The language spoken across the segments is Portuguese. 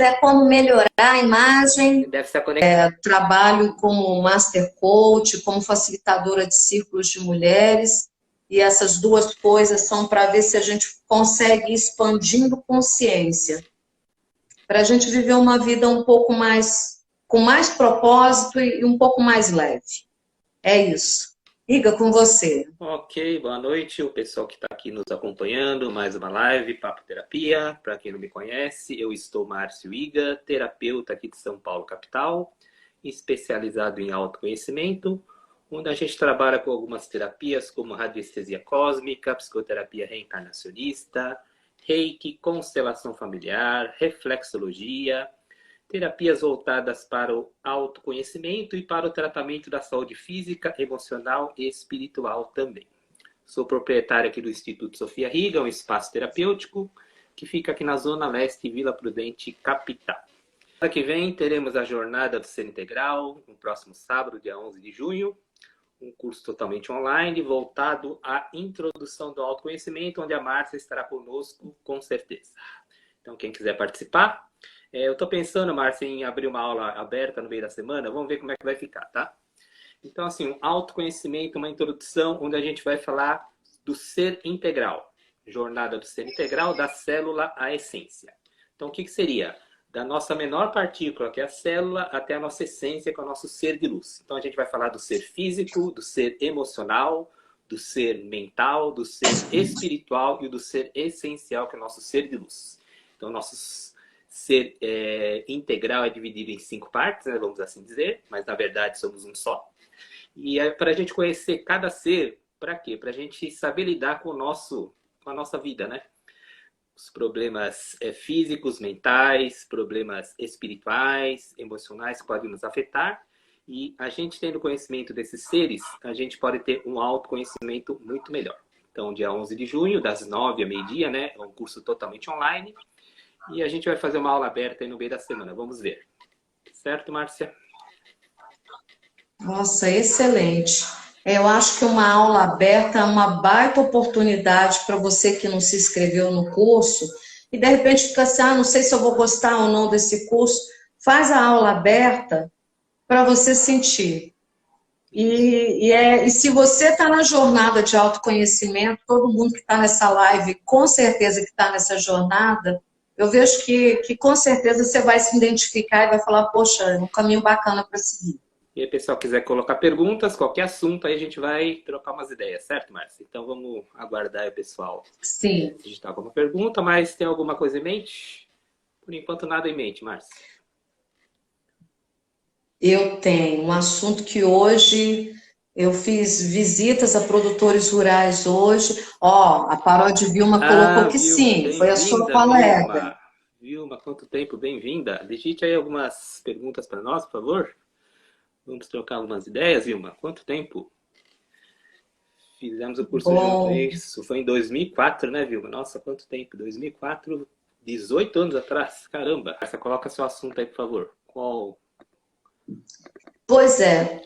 é como melhorar a imagem. Deve estar conectado. Trabalho como Master Coach, como facilitadora de círculos de mulheres, e essas duas coisas são para ver se a gente consegue ir expandindo consciência, para a gente viver uma vida um pouco mais, com mais propósito e um pouco mais leve. É isso. Iga, com você. Ok, boa noite, o pessoal que está aqui nos acompanhando, mais uma live, Papo Terapia. Para quem não me conhece, eu estou Márcio Iga, terapeuta aqui de São Paulo, capital, especializado em autoconhecimento, onde a gente trabalha com algumas terapias como radiestesia cósmica, psicoterapia reencarnacionista, reiki, constelação familiar, reflexologia, terapias voltadas para o autoconhecimento e para o tratamento da saúde física, emocional e espiritual também. Sou proprietário aqui do Instituto Sofia Riga, um espaço terapêutico que fica aqui na Zona Leste, Vila Prudente, capital. Semana que vem teremos a jornada do Ser Integral, no próximo sábado, dia 11 de junho, um curso totalmente online voltado à introdução do autoconhecimento, onde a Márcia estará conosco, com certeza. Então, quem quiser participar, eu estou pensando, Márcia, em abrir uma aula aberta no meio da semana. Vamos ver como é que vai ficar, tá? Então, assim, um autoconhecimento, uma introdução, onde a gente vai falar do ser integral. Jornada do ser integral, da célula à essência. Então, o que seria? Da nossa menor partícula, que é a célula, até a nossa essência, que é o nosso ser de luz. Então, a gente vai falar do ser físico, do ser emocional, do ser mental, do ser espiritual e do ser essencial, que é o nosso ser de luz. Então, nossos ser integral é dividido em 5 partes, né, vamos assim dizer, mas na verdade somos um só. E é para a gente conhecer cada ser, para quê? Para a gente saber lidar com a nossa vida, né? Os problemas físicos, mentais, problemas espirituais, emocionais que podem nos afetar. E a gente tendo conhecimento desses seres, a gente pode ter um autoconhecimento muito melhor. Então, dia 11 de junho, das 9 ao meio-dia, né? É um curso totalmente online. E a gente vai fazer uma aula aberta aí no meio da semana. Vamos ver. Certo, Márcia? Nossa, excelente. Eu acho que uma aula aberta é uma baita oportunidade para você que não se inscreveu no curso e de repente fica assim, não sei se eu vou gostar ou não desse curso. Faz a aula aberta para você sentir. E se você está na jornada de autoconhecimento, todo mundo que está nessa live, com certeza que está nessa jornada, eu vejo que com certeza você vai se identificar e vai falar, poxa, é um caminho bacana para seguir. E aí, pessoal, quiser colocar perguntas, qualquer assunto, aí a gente vai trocar umas ideias, certo, Márcia? Então vamos aguardar aí o pessoal Sim. digitar alguma pergunta, mas tem alguma coisa em mente? Por enquanto, nada em mente, Márcia. Eu tenho um assunto que hoje eu fiz visitas a produtores rurais hoje. Ó, a Paródia Vilma colocou que Vilma, sim, foi a sua bem-vinda, colega. Vilma. Vilma, quanto tempo, bem-vinda. Digite aí algumas perguntas para nós, por favor. Vamos trocar algumas ideias, Vilma. Quanto tempo? Fizemos o curso junto, Bom, isso foi em 2004, né, Vilma? Nossa, quanto tempo? 2004, 18 anos atrás. Caramba. Essa coloca seu assunto aí, por favor. Qual? pois é.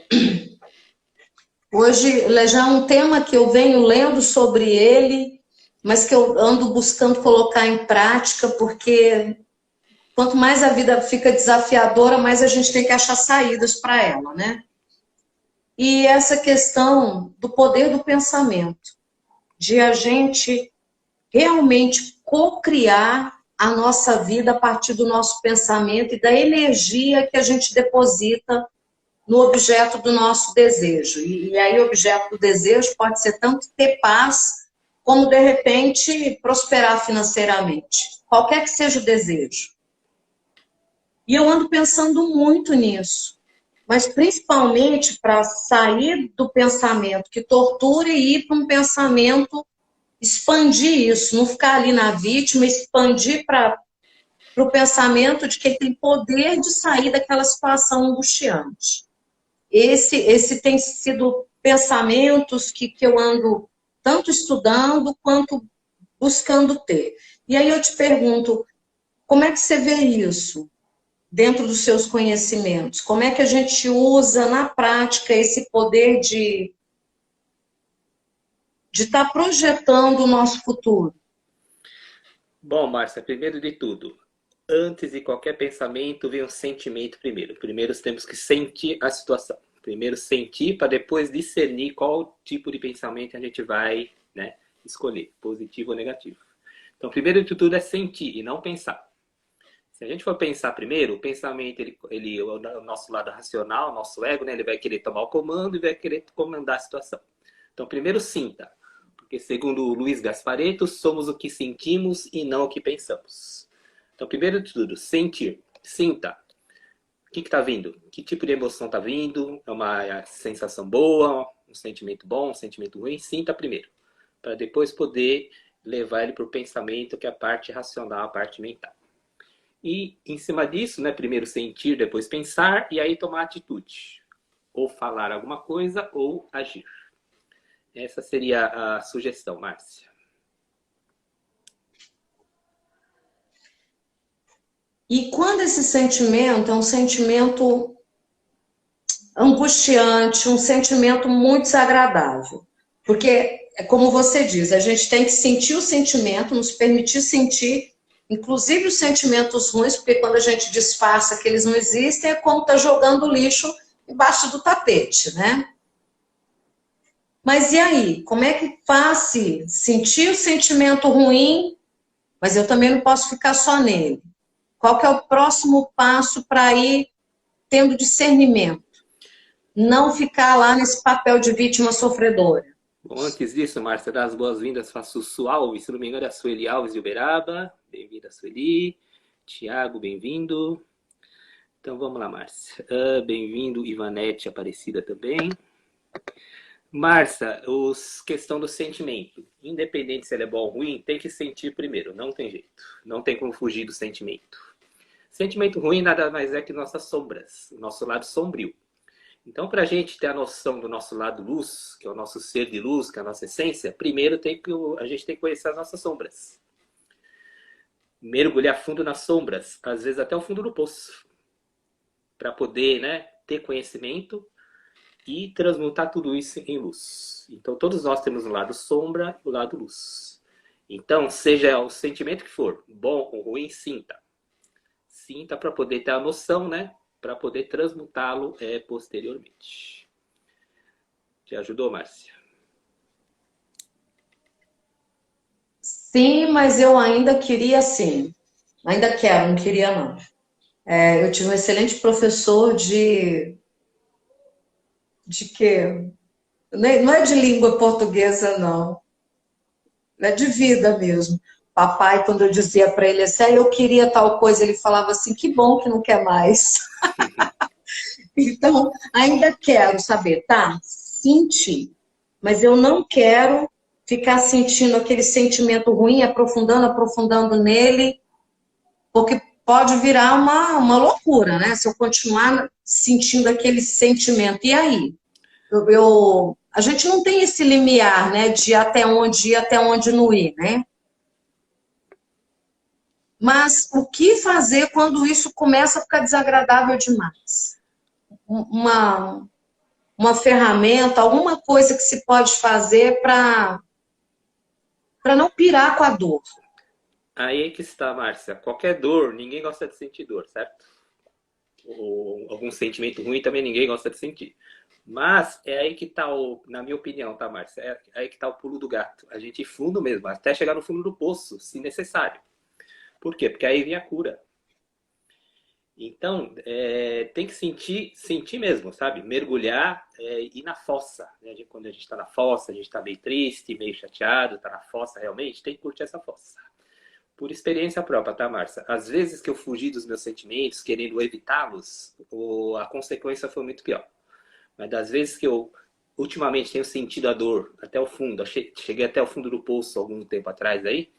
Hoje já é um tema que eu venho lendo sobre ele, mas que eu ando buscando colocar em prática, porque quanto mais a vida fica desafiadora, mais a gente tem que achar saídas para ela, né? E essa questão do poder do pensamento, de a gente realmente co-criar a nossa vida a partir do nosso pensamento e da energia que a gente deposita no objeto do nosso desejo. E aí o objeto do desejo pode ser tanto ter paz, como de repente prosperar financeiramente. Qualquer que seja o desejo. E eu ando pensando muito nisso. Mas principalmente para sair do pensamento que tortura e ir para um pensamento, expandir isso, não ficar ali na vítima, expandir para o pensamento de que tem poder de sair daquela situação angustiante. Esse tem sido pensamentos que eu ando tanto estudando quanto buscando ter. E aí eu te pergunto, como é que você vê isso dentro dos seus conhecimentos? Como é que a gente usa na prática esse poder de estar projetando o nosso futuro? Bom, Márcia, primeiro de tudo, Antes de qualquer pensamento, vem um sentimento primeiro. Primeiro temos que sentir a situação. Primeiro sentir para depois discernir qual tipo de pensamento a gente vai, né, escolher, positivo ou negativo. Então, primeiro de tudo é sentir e não pensar. Se a gente for pensar primeiro, o pensamento, o nosso lado racional, o nosso ego, né, ele vai querer tomar o comando e vai querer comandar a situação. Então, primeiro sinta, porque segundo o Luiz Gasparetto, somos o que sentimos e não o que pensamos. Então, primeiro de tudo, sentir, sinta. O que está vindo? Que tipo de emoção está vindo? É uma sensação boa, um sentimento bom, um sentimento ruim? Sinta primeiro, para depois poder levar ele para o pensamento, que é a parte racional, a parte mental. E em cima disso, né, primeiro sentir, depois pensar e aí tomar atitude. Ou falar alguma coisa ou agir. Essa seria a sugestão, Márcia. E quando esse sentimento é um sentimento angustiante, um sentimento muito desagradável? Porque, é como você diz, a gente tem que sentir o sentimento, nos permitir sentir, inclusive os sentimentos ruins, porque quando a gente disfarça que eles não existem, é como tá jogando lixo embaixo do tapete, né? Mas e aí? Como é que faz-se sentir o sentimento ruim, mas eu também não posso ficar só nele? Qual que é o próximo passo para ir tendo discernimento? Não ficar lá nesse papel de vítima sofredora. Bom, antes disso, Márcia, dar as boas-vindas para a Sussu Alves, se não me engano é a Sueli Alves de Uberaba. Bem-vinda, Sueli. Tiago, bem-vindo. Então vamos lá, Márcia. Bem-vindo, Ivanete Aparecida também. Márcia, questão do sentimento. Independente se ele é bom ou ruim, tem que sentir primeiro, não tem jeito. Não tem como fugir do sentimento. Sentimento ruim nada mais é que nossas sombras, o nosso lado sombrio. Então, para a gente ter a noção do nosso lado luz, que é o nosso ser de luz, que é a nossa essência, primeiro a gente tem que conhecer as nossas sombras. Mergulhar fundo nas sombras, às vezes até o fundo do poço, para poder, né, ter conhecimento e transmutar tudo isso em luz. Então, todos nós temos o lado sombra e o lado luz. Então, seja o sentimento que for, bom ou ruim, sinta. Sinta para poder ter a noção, né? Para poder transmutá-lo posteriormente. Te ajudou, Márcia? Sim, mas eu ainda queria sim. Ainda quero, não queria não. Eu tive um excelente professor de quê? Não é de língua portuguesa, não. É de vida mesmo. Papai, quando eu dizia para ele assim, eu queria tal coisa, ele falava assim, que bom que não quer mais. Então, ainda quero saber, tá? Sentir. Mas eu não quero ficar sentindo aquele sentimento ruim, aprofundando nele, porque pode virar uma loucura, né? Se eu continuar sentindo aquele sentimento. E aí? A gente não tem esse limiar, né? De até onde ir, até onde não ir, né? Mas o que fazer quando isso começa a ficar desagradável demais? Uma ferramenta, alguma coisa que se pode fazer para não pirar com a dor. Aí é que está, Márcia. Qualquer dor, ninguém gosta de sentir dor, certo? Ou algum sentimento ruim também ninguém gosta de sentir. Mas é aí que está na minha opinião, tá, Márcia? É aí que está o pulo do gato. A gente ir fundo mesmo, até chegar no fundo do poço, se necessário. Por quê? Porque aí vem a cura. Então, tem que sentir mesmo, sabe? Mergulhar e ir na fossa. Né? Quando a gente está na fossa, a gente está meio triste, meio chateado, está na fossa realmente, tem que curtir essa fossa. Por experiência própria, tá, Márcia? Às vezes que eu fugi dos meus sentimentos, querendo evitá-los, a consequência foi muito pior. Mas das vezes que eu, ultimamente, tenho sentido a dor até o fundo, cheguei até o fundo do poço algum tempo atrás aí,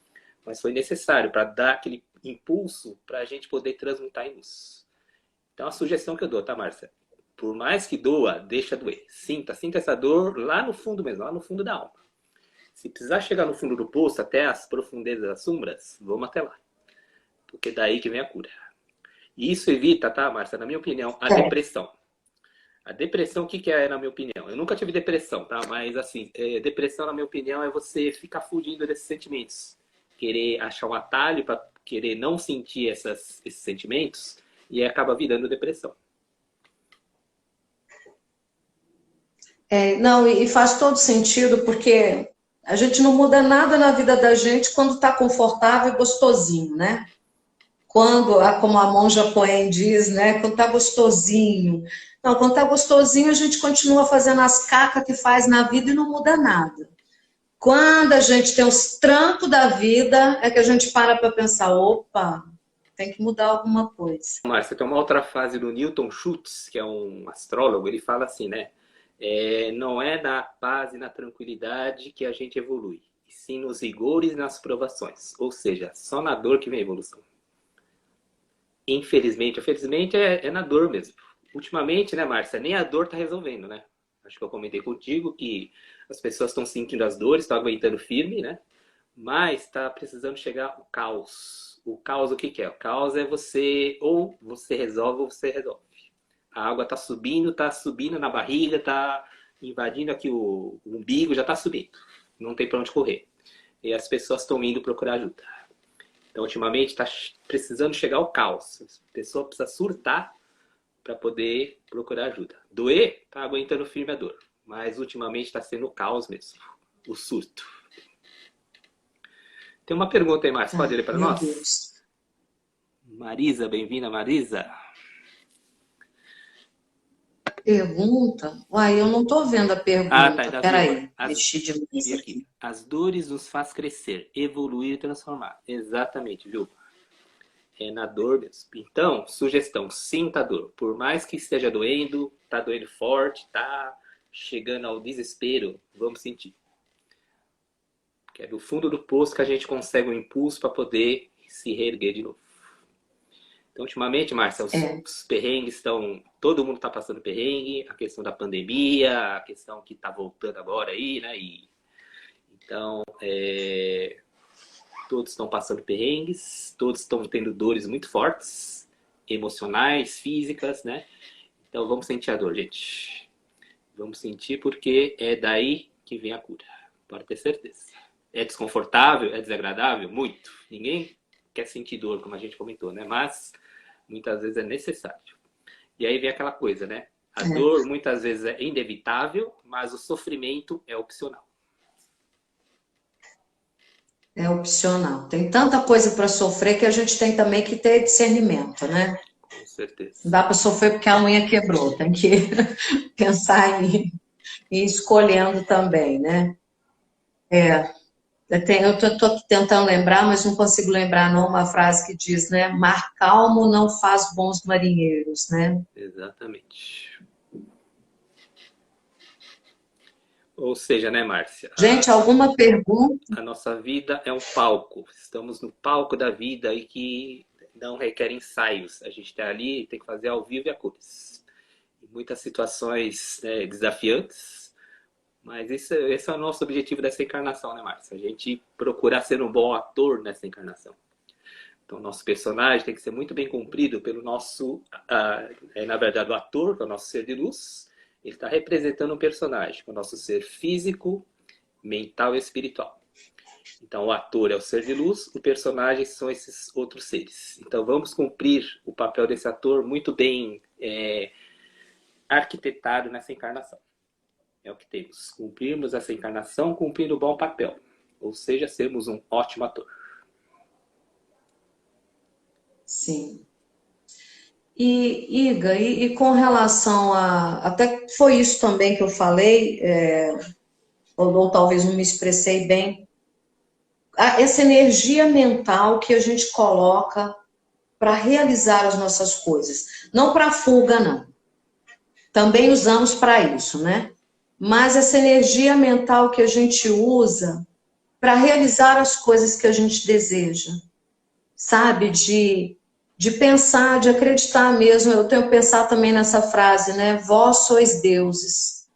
mas foi necessário para dar aquele impulso para a gente poder transmutar em luz. Então, a sugestão que eu dou, tá, Márcia? Por mais que doa, deixa doer. Sinta essa dor lá no fundo mesmo, lá no fundo da alma. Se precisar chegar no fundo do poço, até as profundezas das sombras, vamos até lá. Porque daí que vem a cura. E isso evita, tá, Márcia, na minha opinião, a depressão. A depressão, o que é, na minha opinião? Eu nunca tive depressão, tá? Mas, assim, depressão, na minha opinião, é você ficar fugindo desses sentimentos. Querer achar um atalho para querer não sentir esses sentimentos e acaba virando depressão. Não, e faz todo sentido, porque a gente não muda nada na vida da gente quando está confortável e gostosinho, né? Quando, como a Monja Coen diz, né? Quando está gostosinho. Não, quando está gostosinho, a gente continua fazendo as cacas que faz na vida e não muda nada. Quando a gente tem os trancos da vida, é que a gente para pensar, opa, tem que mudar alguma coisa. Márcia, tem uma outra frase do Newton Schultz, que é um astrólogo, ele fala assim, né? Não é na paz e na tranquilidade que a gente evolui, e sim nos rigores e nas provações. Ou seja, só na dor que vem a evolução. Infelizmente, ou felizmente, é na dor mesmo. Ultimamente, né, Márcia, nem a dor tá resolvendo, né? Acho que eu comentei contigo que as pessoas estão sentindo as dores, estão aguentando firme, né? Mas está precisando chegar o caos. O caos, o que é? O caos é ou você resolve ou você resolve. A água está subindo na barriga, está invadindo aqui o umbigo, já está subindo. Não tem para onde correr. E as pessoas estão indo procurar ajuda. Então, ultimamente, está precisando chegar ao caos. A pessoa precisa surtar para poder procurar ajuda. Doer, está aguentando firme a dor. Mas, ultimamente, está sendo o caos mesmo. O surto. Tem uma pergunta aí, Márcia. Pode ler para nós? Deus. Marisa, bem-vinda, Marisa. Pergunta? Uai, eu não estou vendo a pergunta. Tá. Peraí, mexi demais aqui. As dores nos faz crescer, evoluir e transformar. Exatamente, viu? É na dor mesmo. Então, sugestão, sinta a dor. Por mais que esteja doendo, tá doendo forte, tá chegando ao desespero, vamos sentir. Porque é do fundo do poço que a gente consegue um impulso para poder se reerguer de novo. Então, ultimamente, Márcia, os perrengues estão... Todo mundo está passando perrengue, a questão da pandemia, a questão que está voltando agora aí, né? Então, todos estão passando perrengues, todos estão tendo dores muito fortes, emocionais, físicas, né? Então, vamos sentir a dor, gente. Vamos sentir porque é daí que vem a cura. Pode ter certeza. É desconfortável? É desagradável? Muito. Ninguém quer sentir dor, como a gente comentou, né? Mas muitas vezes é necessário. E aí vem aquela coisa, né? A dor muitas vezes é inevitável, mas o sofrimento é opcional. É opcional. Tem tanta coisa para sofrer que a gente tem também que ter discernimento, né? Com certeza. Não dá para sofrer porque a unha quebrou. Tem que pensar em ir escolhendo também, né? Eu estou aqui tentando lembrar, mas não consigo lembrar não, uma frase que diz, né? Mar calmo não faz bons marinheiros, né? Exatamente. Ou seja, né, Márcia? Gente, alguma pergunta? A nossa vida é um palco. Estamos no palco da vida e que não requer ensaios. A gente está ali, tem que fazer ao vivo e a cores. Muitas situações desafiantes. Mas esse é o nosso objetivo dessa encarnação, né, Márcia? A gente procurar ser um bom ator nessa encarnação. Então, nosso personagem tem que ser muito bem cumprido pelo nosso... na verdade, o ator, que é o nosso ser de luz, ele está representando um personagem, que é o nosso ser físico, mental e espiritual. Então, o ator é o ser de luz, o personagem são esses outros seres. Então, vamos cumprir o papel desse ator muito bem arquitetado nessa encarnação. É o que temos. Cumprirmos essa encarnação cumprindo o bom papel. Ou seja, sermos um ótimo ator. Sim. E Iga, e com relação a... Até foi isso também que eu falei, ou talvez não me expressei bem. Essa energia mental que a gente coloca para realizar as nossas coisas. Não para fuga, não. Também usamos para isso, né? Mas essa energia mental que a gente usa para realizar as coisas que a gente deseja, sabe? De pensar, de acreditar mesmo. Eu tenho que pensar também nessa frase, né? Vós sois deuses,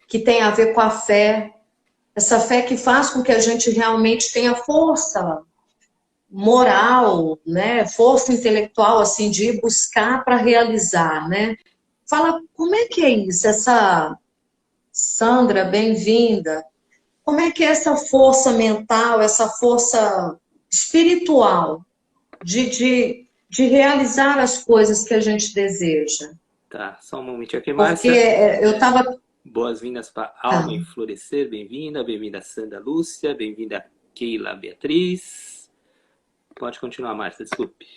que tem a ver com a fé, essa fé que faz com que a gente realmente tenha força moral, né? Força intelectual, assim, de ir buscar para realizar, né? Fala, como é que é isso? Essa... Sandra, bem-vinda. Como é que é essa força mental, essa força espiritual de realizar as coisas que a gente deseja. Tá, só um momentinho aqui, Porque Márcia. eu estava... Boas-vindas para Tá. Alma Enflorescer, bem-vinda. Bem-vinda Sandra Lúcia, bem-vinda Keila Beatriz. Pode continuar, Márcia, desculpe.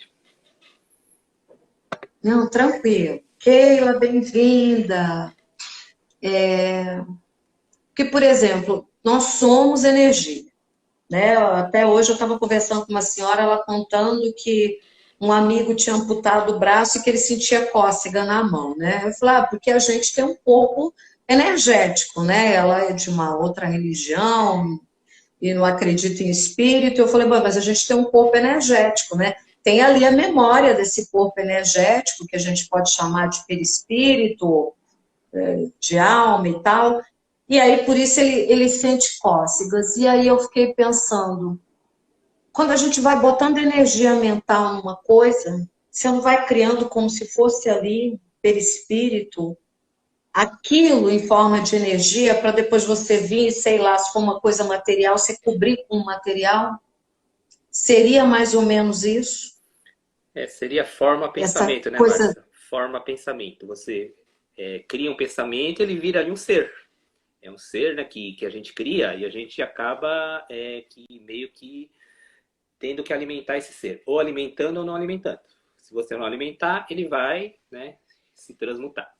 Não, tranquilo. Keila, bem-vinda. Porque, por exemplo, nós somos energia, né? Até hoje eu estava conversando com uma senhora, ela contando que um amigo tinha amputado o braço e que ele sentia cócega na mão, né? Eu falei, porque a gente tem um corpo energético, né? Ela é de uma outra religião e não acredita em espírito. Eu falei, mas a gente tem um corpo energético, né? Tem ali a memória desse corpo energético, que a gente pode chamar de perispírito, de alma e tal. E aí, por isso, ele sente cócegas. E aí eu fiquei pensando, quando a gente vai botando energia mental numa coisa, você não vai criando como se fosse ali, perispírito, aquilo em forma de energia, para depois você vir, sei lá, se for uma coisa material, você cobrir com material? Seria mais ou menos isso? Seria forma-pensamento, Essa né, coisa... Márcia? Forma-pensamento. Você cria um pensamento, ele vira ali um ser. É um ser, né, que a gente cria e a gente acaba meio que tendo que alimentar esse ser. Ou alimentando ou não alimentando. Se você não alimentar, ele vai, né, se transmutar.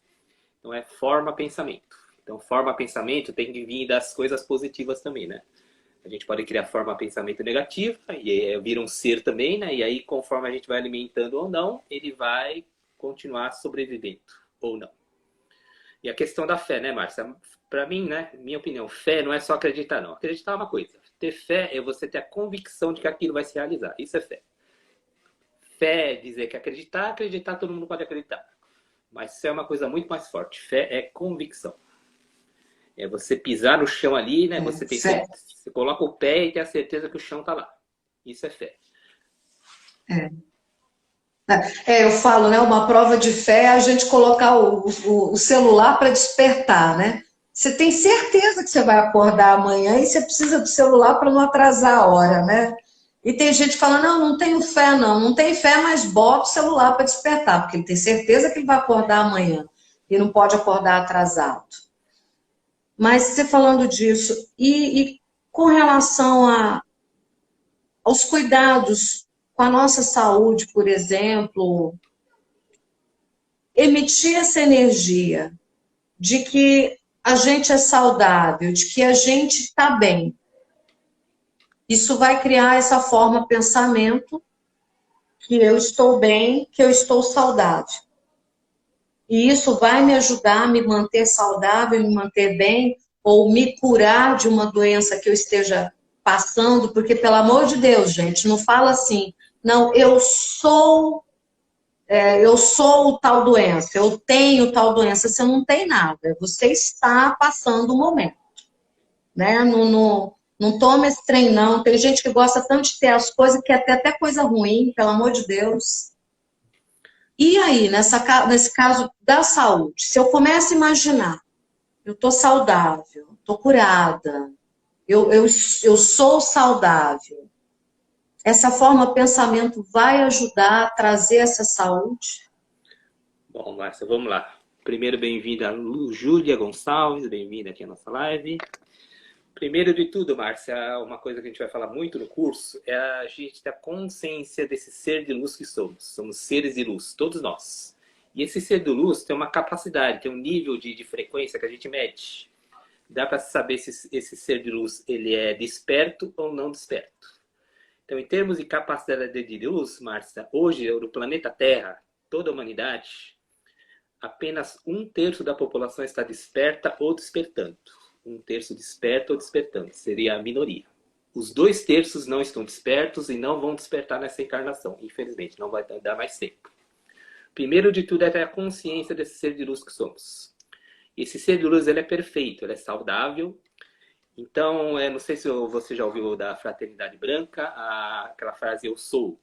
Então é forma-pensamento. Então forma-pensamento tem que vir das coisas positivas também, né? A gente pode criar forma pensamento negativa, e vira um ser também, né? E aí, conforme a gente vai alimentando ou não, ele vai continuar sobrevivendo ou não. E a questão da fé, né, Márcia? Para mim, né, minha opinião, fé não é só acreditar, não. Acreditar é uma coisa. Ter fé é você ter a convicção de que aquilo vai se realizar. Isso é fé. Fé é dizer que acreditar todo mundo pode acreditar. Mas fé é uma coisa muito mais forte. Fé é convicção. É você pisar no chão ali, né? Você tem você coloca o pé e tem a certeza que o chão tá lá. Isso é fé. Eu falo, né? Uma prova de fé é a gente colocar o celular para despertar, né? Você tem certeza que você vai acordar amanhã e você precisa do celular para não atrasar a hora, né? E tem gente falando, não tenho fé, não tem fé, mas bota o celular para despertar, porque ele tem certeza que ele vai acordar amanhã e não pode acordar atrasado. Mas você falando disso, e com relação aos cuidados com a nossa saúde, por exemplo, emitir essa energia de que a gente é saudável, de que a gente está bem. Isso vai criar essa forma de pensamento que eu estou bem, que eu estou saudável. E isso vai me ajudar a me manter saudável, me manter bem, ou me curar de uma doença que eu esteja passando, porque, pelo amor de Deus, gente, não fala assim, não, eu sou tal doença, eu tenho tal doença, você não tem nada, você está passando o momento, né? Não toma esse trem, não. Tem gente que gosta tanto de ter as coisas que quer até coisa ruim, pelo amor de Deus. E aí, nesse caso da saúde, se eu começo a imaginar, eu estou saudável, estou curada, eu sou saudável, essa forma de pensamento vai ajudar a trazer essa saúde? Bom, Márcia, vamos lá. Primeiro, bem-vinda Júlia Gonçalves, bem-vinda aqui à nossa live. Primeiro de tudo, Márcia, uma coisa que a gente vai falar muito no curso é a gente ter a consciência desse ser de luz que somos. Somos seres de luz, todos nós. E esse ser de luz tem uma capacidade, tem um nível de frequência que a gente mede. Dá para saber se esse ser de luz ele é desperto ou não desperto. Então, em termos de capacidade de luz, Márcia, hoje no planeta Terra, toda a humanidade, apenas 1/3 da população está desperta ou despertando. 1/3 desperta ou despertando. Seria a minoria. Os 2/3 não estão despertos e não vão despertar nessa encarnação. Infelizmente, não vai dar mais tempo. Primeiro de tudo é ter a consciência desse ser de luz que somos. Esse ser de luz ele é perfeito, ele é saudável. Então, não sei se você já ouviu da Fraternidade Branca, aquela frase eu sou.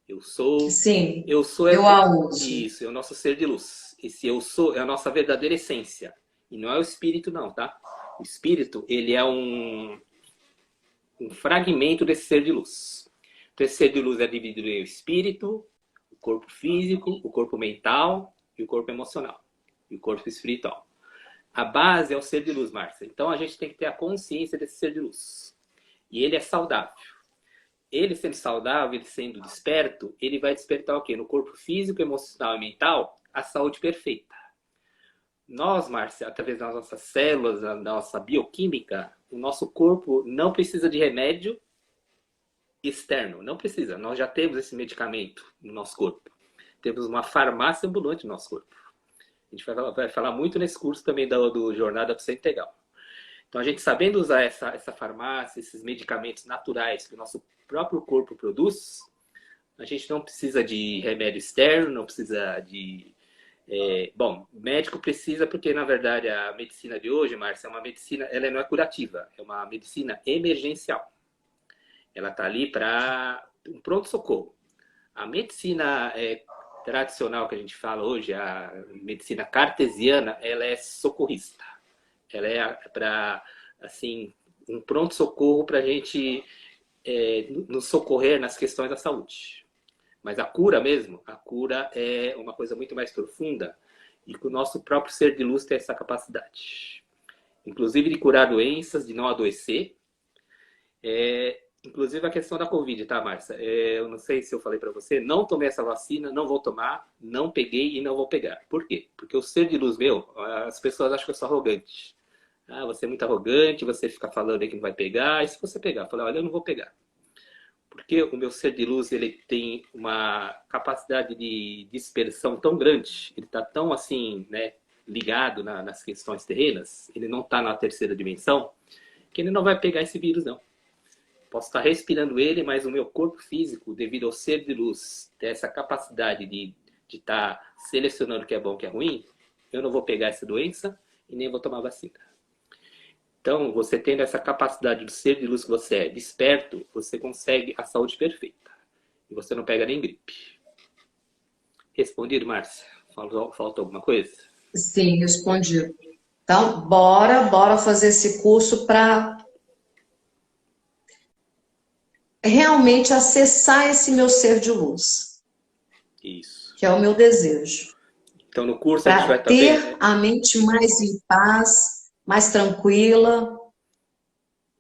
Eu sou. Sim, eu sou eu a uso. Isso, é o nosso ser de luz. Esse eu sou é a nossa verdadeira essência. E não é o espírito, não, tá? O espírito, ele é um fragmento desse ser de luz. Então, esse ser de luz é dividido em espírito, o corpo físico, o corpo mental e o corpo emocional. E o corpo espiritual. A base é o ser de luz, Márcia. Então, a gente tem que ter a consciência desse ser de luz. E ele é saudável. Ele sendo saudável, ele sendo desperto, ele vai despertar o quê? No corpo físico, emocional e mental, a saúde perfeita. Nós, Márcia, através das nossas células, da nossa bioquímica, o nosso corpo não precisa de remédio externo. Não precisa. Nós já temos esse medicamento no nosso corpo. Temos uma farmácia ambulante no nosso corpo. A gente vai falar muito nesse curso também do Jornada para o Ser Integral. Então, a gente sabendo usar essa farmácia, esses medicamentos naturais que o nosso próprio corpo produz, a gente não precisa de remédio externo, não precisa de... bom, médico precisa porque, na verdade, a medicina de hoje, Márcia, é uma medicina, ela não é curativa, é uma medicina emergencial. Ela está ali para um pronto-socorro. A medicina tradicional que a gente fala hoje, a medicina cartesiana, ela é socorrista. Ela é para, assim, um pronto-socorro para a gente nos socorrer nas questões da saúde. Mas a cura mesmo, a cura é uma coisa muito mais profunda e que o nosso próprio ser de luz tem essa capacidade. Inclusive de curar doenças, de não adoecer. Inclusive a questão da Covid, tá, Márcia? Eu não sei se eu falei para você, não tomei essa vacina, não vou tomar, não peguei e não vou pegar. Por quê? Porque o ser de luz meu, as pessoas acham que eu sou arrogante. Ah, você é muito arrogante, você fica falando aí que não vai pegar, e se você pegar? Eu falei, olha, eu não vou pegar. Porque o meu ser de luz, ele tem uma capacidade de dispersão tão grande, ele está tão assim, né, ligado nas questões terrenas, ele não está na terceira dimensão, que ele não vai pegar esse vírus, não. Posso estar respirando ele, mas o meu corpo físico, devido ao ser de luz, ter essa capacidade de estar selecionando o que é bom e o que é ruim, eu não vou pegar essa doença e nem vou tomar vacina. Então, você tendo essa capacidade do ser de luz que você é desperto, você consegue a saúde perfeita. E você não pega nem gripe. Respondido, Márcia? Falta alguma coisa? Sim, respondido. Então, bora fazer esse curso para realmente acessar esse meu ser de luz. Isso. Que é o meu desejo. Então, no curso a gente vai ter também... a mente mais em paz, mais tranquila.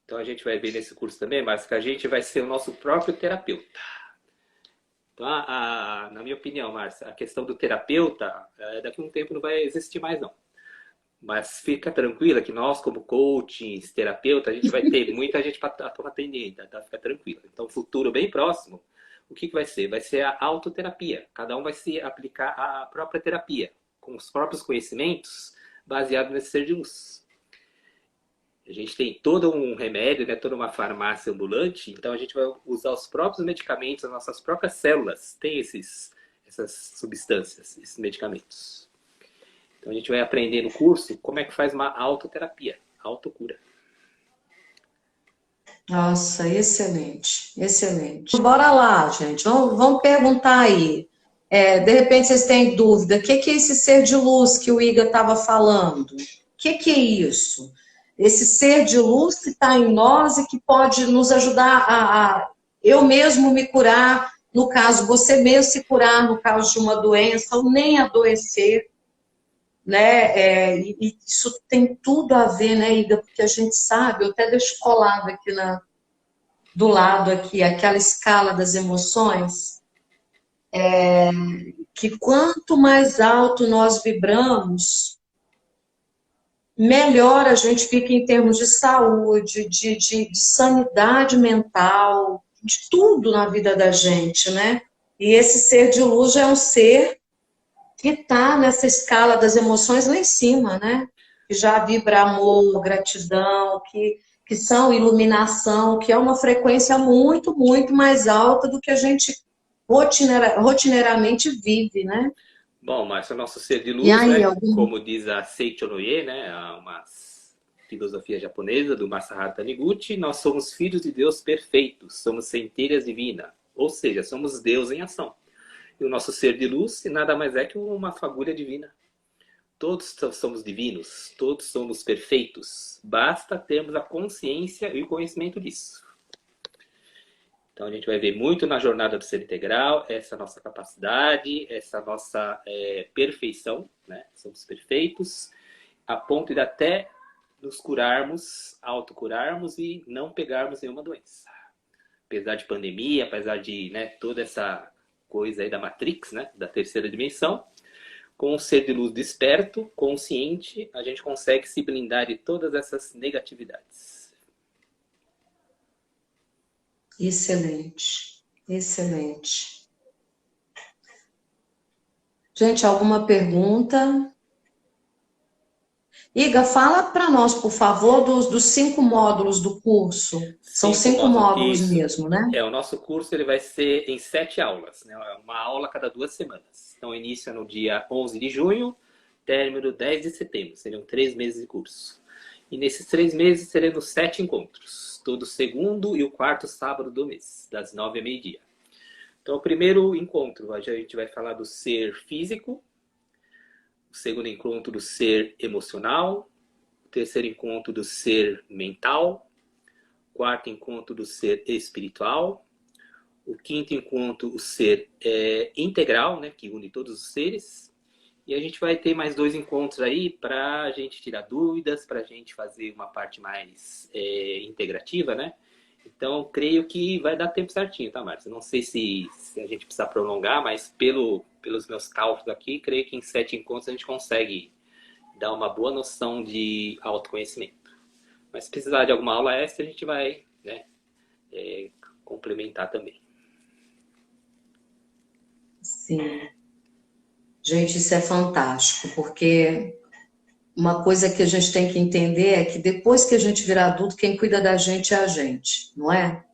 Então, a gente vai ver nesse curso também, mas que a gente vai ser o nosso próprio terapeuta. Então, na minha opinião, Márcia, a questão do terapeuta, daqui a um tempo não vai existir mais, não. Mas fica tranquila que nós, como coaches, terapeuta, a gente vai ter muita gente para atender, tá? Fica tranquila. Então, futuro bem próximo, o que vai ser? Vai ser a autoterapia. Cada um vai se aplicar a própria terapia, com os próprios conhecimentos, baseado nesse ser de luz. A gente tem todo um remédio, né, toda uma farmácia ambulante, então a gente vai usar os próprios medicamentos, as nossas próprias células têm essas substâncias, esses medicamentos. Então a gente vai aprender no curso como é que faz uma autoterapia, autocura. Nossa, excelente, excelente. Bora lá, gente, vamos perguntar aí. De repente vocês têm dúvida, o que é esse ser de luz que o Iga estava falando? O que é isso? Esse ser de luz que está em nós e que pode nos ajudar a eu mesmo me curar, no caso, você mesmo se curar no caso de uma doença, ou nem adoecer, né? E isso tem tudo a ver, né, Iga? Porque a gente sabe, eu até deixo colado aqui do lado aqui, aquela escala das emoções, que quanto mais alto nós vibramos, melhor a gente fica em termos de saúde, de sanidade mental, de tudo na vida da gente, né? E esse ser de luz já é um ser que está nessa escala das emoções lá em cima, né? Que já vibra amor, gratidão, que são iluminação, que é uma frequência muito, muito mais alta do que a gente rotineiramente vive, né? Bom, Márcia, o nosso ser de E luz, aí, né, como diz a Seicho Noye, né, uma filosofia japonesa do Masaharu Taniguchi, nós somos filhos de Deus perfeitos, somos centelhas divinas, ou seja, somos Deus em ação. E o nosso ser de luz nada mais é que uma fagulha divina. Todos somos divinos, todos somos perfeitos. Basta termos a consciência e o conhecimento disso. Então, a gente vai ver muito na jornada do ser integral essa nossa capacidade, essa nossa perfeição, né? Somos perfeitos, a ponto de até nos curarmos, autocurarmos e não pegarmos nenhuma doença. Apesar de pandemia, apesar de, né, toda essa coisa aí da Matrix, né, da terceira dimensão, com o ser de luz desperto, consciente, a gente consegue se blindar de todas essas negatividades. Excelente, excelente. Gente, alguma pergunta? Iga, fala para nós, por favor, dos 5 módulos do curso. São 5 módulos Isso. mesmo, né? O nosso curso ele vai ser em 7 aulas, né? Uma aula a cada 2 semanas. Então, início no dia 11 de junho, término 10 de setembro. Seriam 3 meses de curso. E nesses 3 meses teremos 7 encontros. Todo segundo e o quarto sábado do mês, das 9 ao meio-dia. Então, o primeiro encontro, a gente vai falar do ser físico. O segundo encontro do ser emocional. O terceiro encontro do ser mental. O quarto encontro do ser espiritual. O quinto encontro, o ser integral, né, que une todos os seres. E a gente vai ter mais 2 encontros aí para a gente tirar dúvidas, para a gente fazer uma parte mais integrativa, né? Então, creio que vai dar tempo certinho, tá, Márcia? Não sei se a gente precisa prolongar, mas pelos meus cálculos aqui, creio que em 7 encontros a gente consegue dar uma boa noção de autoconhecimento. Mas se precisar de alguma aula extra, a gente vai, né, complementar também. Sim. Gente, isso é fantástico, porque uma coisa que a gente tem que entender é que depois que a gente virar adulto, quem cuida da gente é a gente, não é?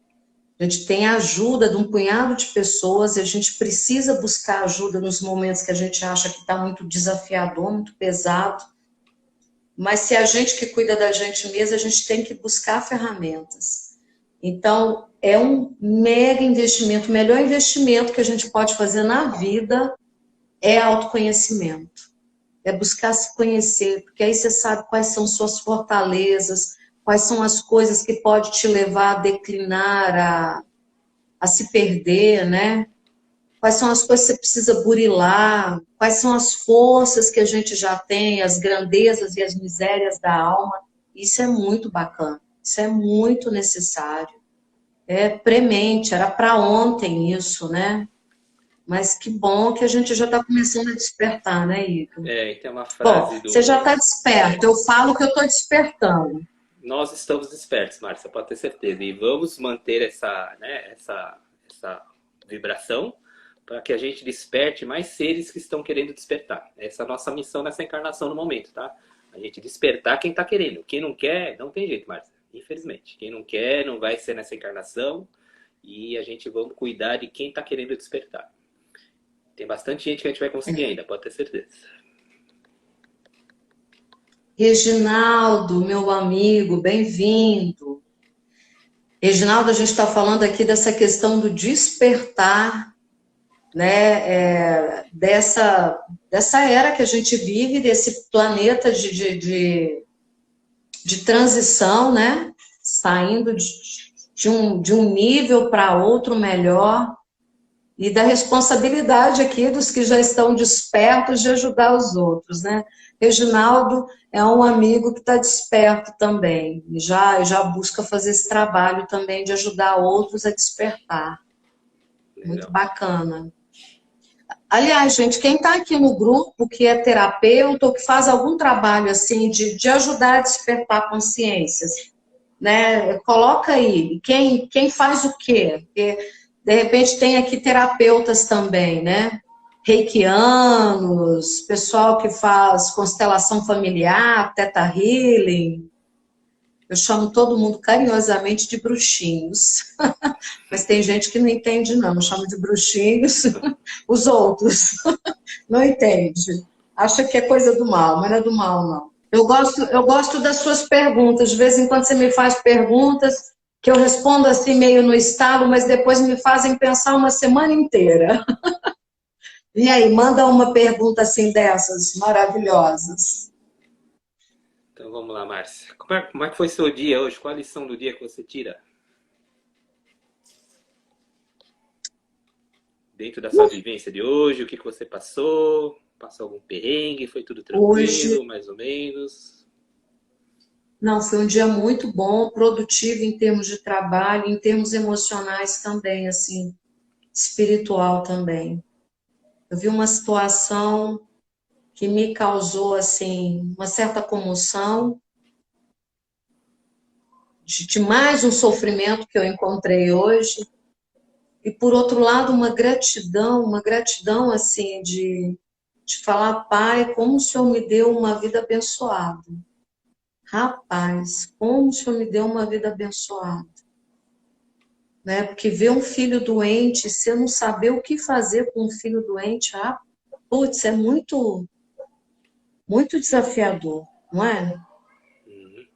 A gente tem a ajuda de um punhado de pessoas e a gente precisa buscar ajuda nos momentos que a gente acha que está muito desafiador, muito pesado. Mas se é a gente que cuida da gente mesmo, a gente tem que buscar ferramentas. Então, é um mega investimento, o melhor investimento que a gente pode fazer na vida é autoconhecimento. É buscar se conhecer, porque aí você sabe quais são suas fortalezas, quais são as coisas que pode te levar a declinar, a se perder, né? Quais são as coisas que você precisa burilar, quais são as forças que a gente já tem, as grandezas e as misérias da alma. Isso é muito bacana, isso é muito necessário. É premente, era para ontem isso, né? Mas que bom que a gente já está começando a despertar, né, Igor? E tem uma frase Bom, você já está desperto, eu falo que eu estou despertando. Nós estamos despertos, Márcia, pode ter certeza. E vamos manter essa vibração para que a gente desperte mais seres que estão querendo despertar. Essa é a nossa missão nessa encarnação no momento, tá? A gente despertar quem está querendo. Quem não quer, não tem jeito, Márcia. Infelizmente. Quem não quer, não vai ser nessa encarnação. E a gente vamos cuidar de quem está querendo despertar. Tem bastante gente que a gente vai conseguir ainda, pode ter certeza. Reginaldo, meu amigo, bem-vindo. Reginaldo, a gente está falando aqui dessa questão do despertar, né? Dessa era que a gente vive, desse planeta de transição, né? Saindo de um nível para outro melhor. E da responsabilidade aqui dos que já estão despertos de ajudar os outros, né? Reginaldo é um amigo que está desperto também, e já busca fazer esse trabalho também de ajudar outros a despertar. Legal. Muito bacana. Aliás, gente, quem está aqui no grupo, que é terapeuta ou que faz algum trabalho assim de ajudar a despertar consciências, né? Coloca aí, quem faz o quê? Porque, de repente tem aqui terapeutas também, né? Reikianos, pessoal que faz constelação familiar, Theta Healing. Eu chamo todo mundo carinhosamente de bruxinhos. Mas tem gente que não entende, não. Eu chamo de bruxinhos. Os outros não entende. Acha que é coisa do mal, mas não é do mal, não. Eu gosto das suas perguntas. De vez em quando você me faz perguntas que eu respondo assim meio no estalo, mas depois me fazem pensar uma semana inteira. E aí, manda uma pergunta assim dessas, maravilhosas. Então vamos lá, Márcia. Como é que foi seu dia hoje? Qual a lição do dia que você tira? dentro da sua vivência de hoje, o que você passou? Passou algum perrengue? Foi tudo Hoje, tranquilo, mais ou menos? não, foi um dia muito bom, produtivo em termos de trabalho, em termos emocionais também, assim, espiritual também. Eu vi uma situação que me causou, assim, uma certa comoção, de mais um sofrimento que eu encontrei hoje, e por outro lado uma gratidão assim de falar, Pai, como o Senhor me deu uma vida abençoada. Rapaz, como o Senhor me deu uma vida abençoada. Né? Porque ver um filho doente, se eu não saber o que fazer com um filho doente, putz, é muito, muito desafiador, não é? Uhum.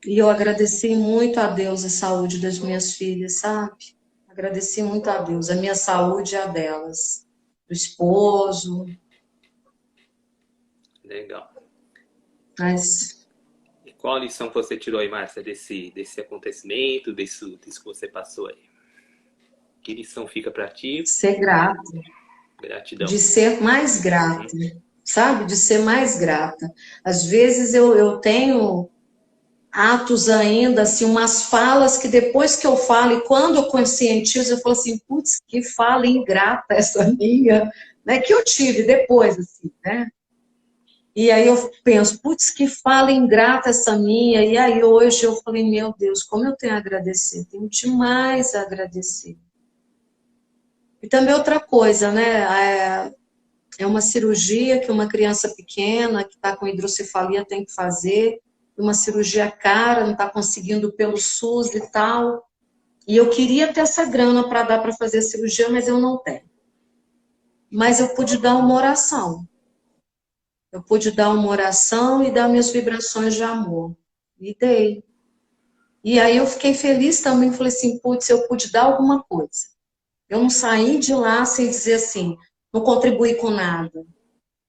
E eu agradeci muito a Deus a saúde das minhas filhas, sabe? Agradeci muito a Deus, a minha saúde e a delas. Do esposo, Legal. mas E qual a lição que você tirou aí, Márcia, desse acontecimento, disso que você passou aí? Que lição fica para ti? ser grato, Gratidão. de ser mais grata, Uhum. sabe? De ser mais grata. Às vezes eu tenho atos ainda, assim, umas falas que depois que eu falo, e quando eu conscientizo, eu falo assim, putz, que fala ingrata essa minha, né? Que eu tive depois, assim, né? E aí eu penso, putz, que fala ingrata essa minha. E aí hoje eu falei, meu Deus, como eu tenho a agradecer, tenho demais a agradecer. E também outra coisa, né? É uma cirurgia que uma criança pequena que está com hidrocefalia tem que fazer, uma cirurgia cara, não está conseguindo pelo SUS e tal. E eu queria ter essa grana para dar para fazer a cirurgia, mas eu não tenho. Mas eu pude dar uma oração. Eu pude dar uma oração e dar minhas vibrações de amor. E dei. E aí eu fiquei feliz também, falei assim, putz, eu pude dar alguma coisa. Eu não saí de lá sem dizer assim, não contribuí com nada,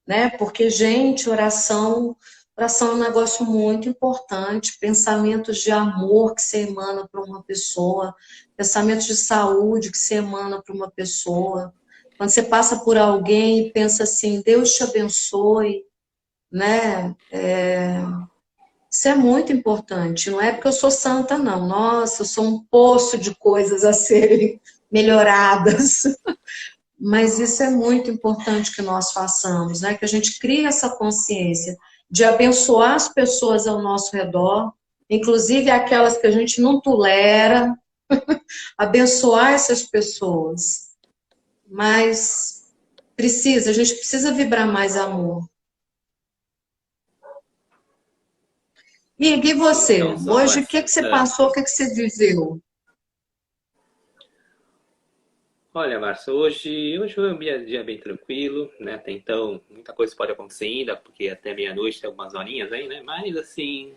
né? Porque, gente, oração é um negócio muito importante, pensamentos de amor que você emana para uma pessoa, pensamentos de saúde que você emana para uma pessoa. Quando você passa por alguém e pensa assim, Deus te abençoe, né? Isso é muito importante. Não é porque eu sou santa, não. Nossa, eu sou um poço de coisas a serem melhoradas. Mas isso é muito importante que nós façamos, né? Que a gente crie essa consciência de abençoar as pessoas ao nosso redor, inclusive aquelas que a gente não tolera, abençoar essas pessoas. Mas a gente precisa vibrar mais amor. E você? Então, só, Hoje, o que Márcia. que você passou, o que que você viveu? Olha, Márcia, hoje foi um dia bem tranquilo, né? Até então, muita coisa pode acontecer ainda, porque até meia-noite tem algumas horinhas aí, né? Mas, assim,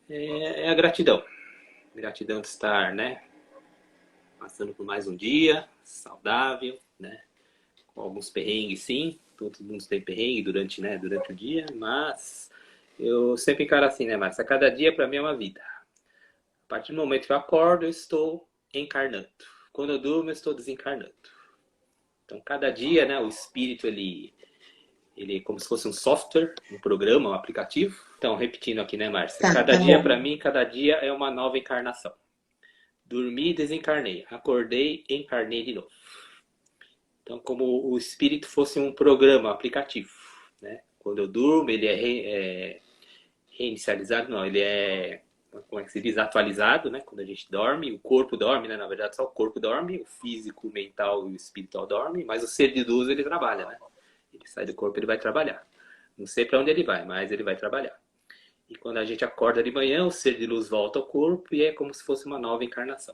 é a gratidão. Gratidão de estar, né? Passando por mais um dia, saudável, né? Com alguns perrengues, sim. Todo mundo tem perrengue durante, né? Durante o dia, mas eu sempre encaro assim, né, Márcia? Cada dia para mim é uma vida. A partir do momento que eu acordo, eu estou encarnando. Quando eu durmo, eu estou desencarnando. Então, cada dia, né, o espírito, ele é como se fosse um software, um programa, um aplicativo. Então, repetindo aqui, né, Márcia? Cada Tá dia, bom. para mim, cada dia é uma nova encarnação. Dormi, desencarnei. Acordei, encarnei de novo. Então, como o espírito fosse um programa, um aplicativo, né? Quando eu durmo, ele é reinicializado, não, ele é, como é que se diz, atualizado, né? Quando a gente dorme, o corpo dorme, né? Na verdade, só o corpo dorme, o físico, o mental e o espiritual dorme, mas o ser de luz, ele trabalha, né? Ele sai do corpo, ele vai trabalhar. Não sei para onde ele vai, mas ele vai trabalhar. E quando a gente acorda de manhã, o ser de luz volta ao corpo e é como se fosse uma nova encarnação.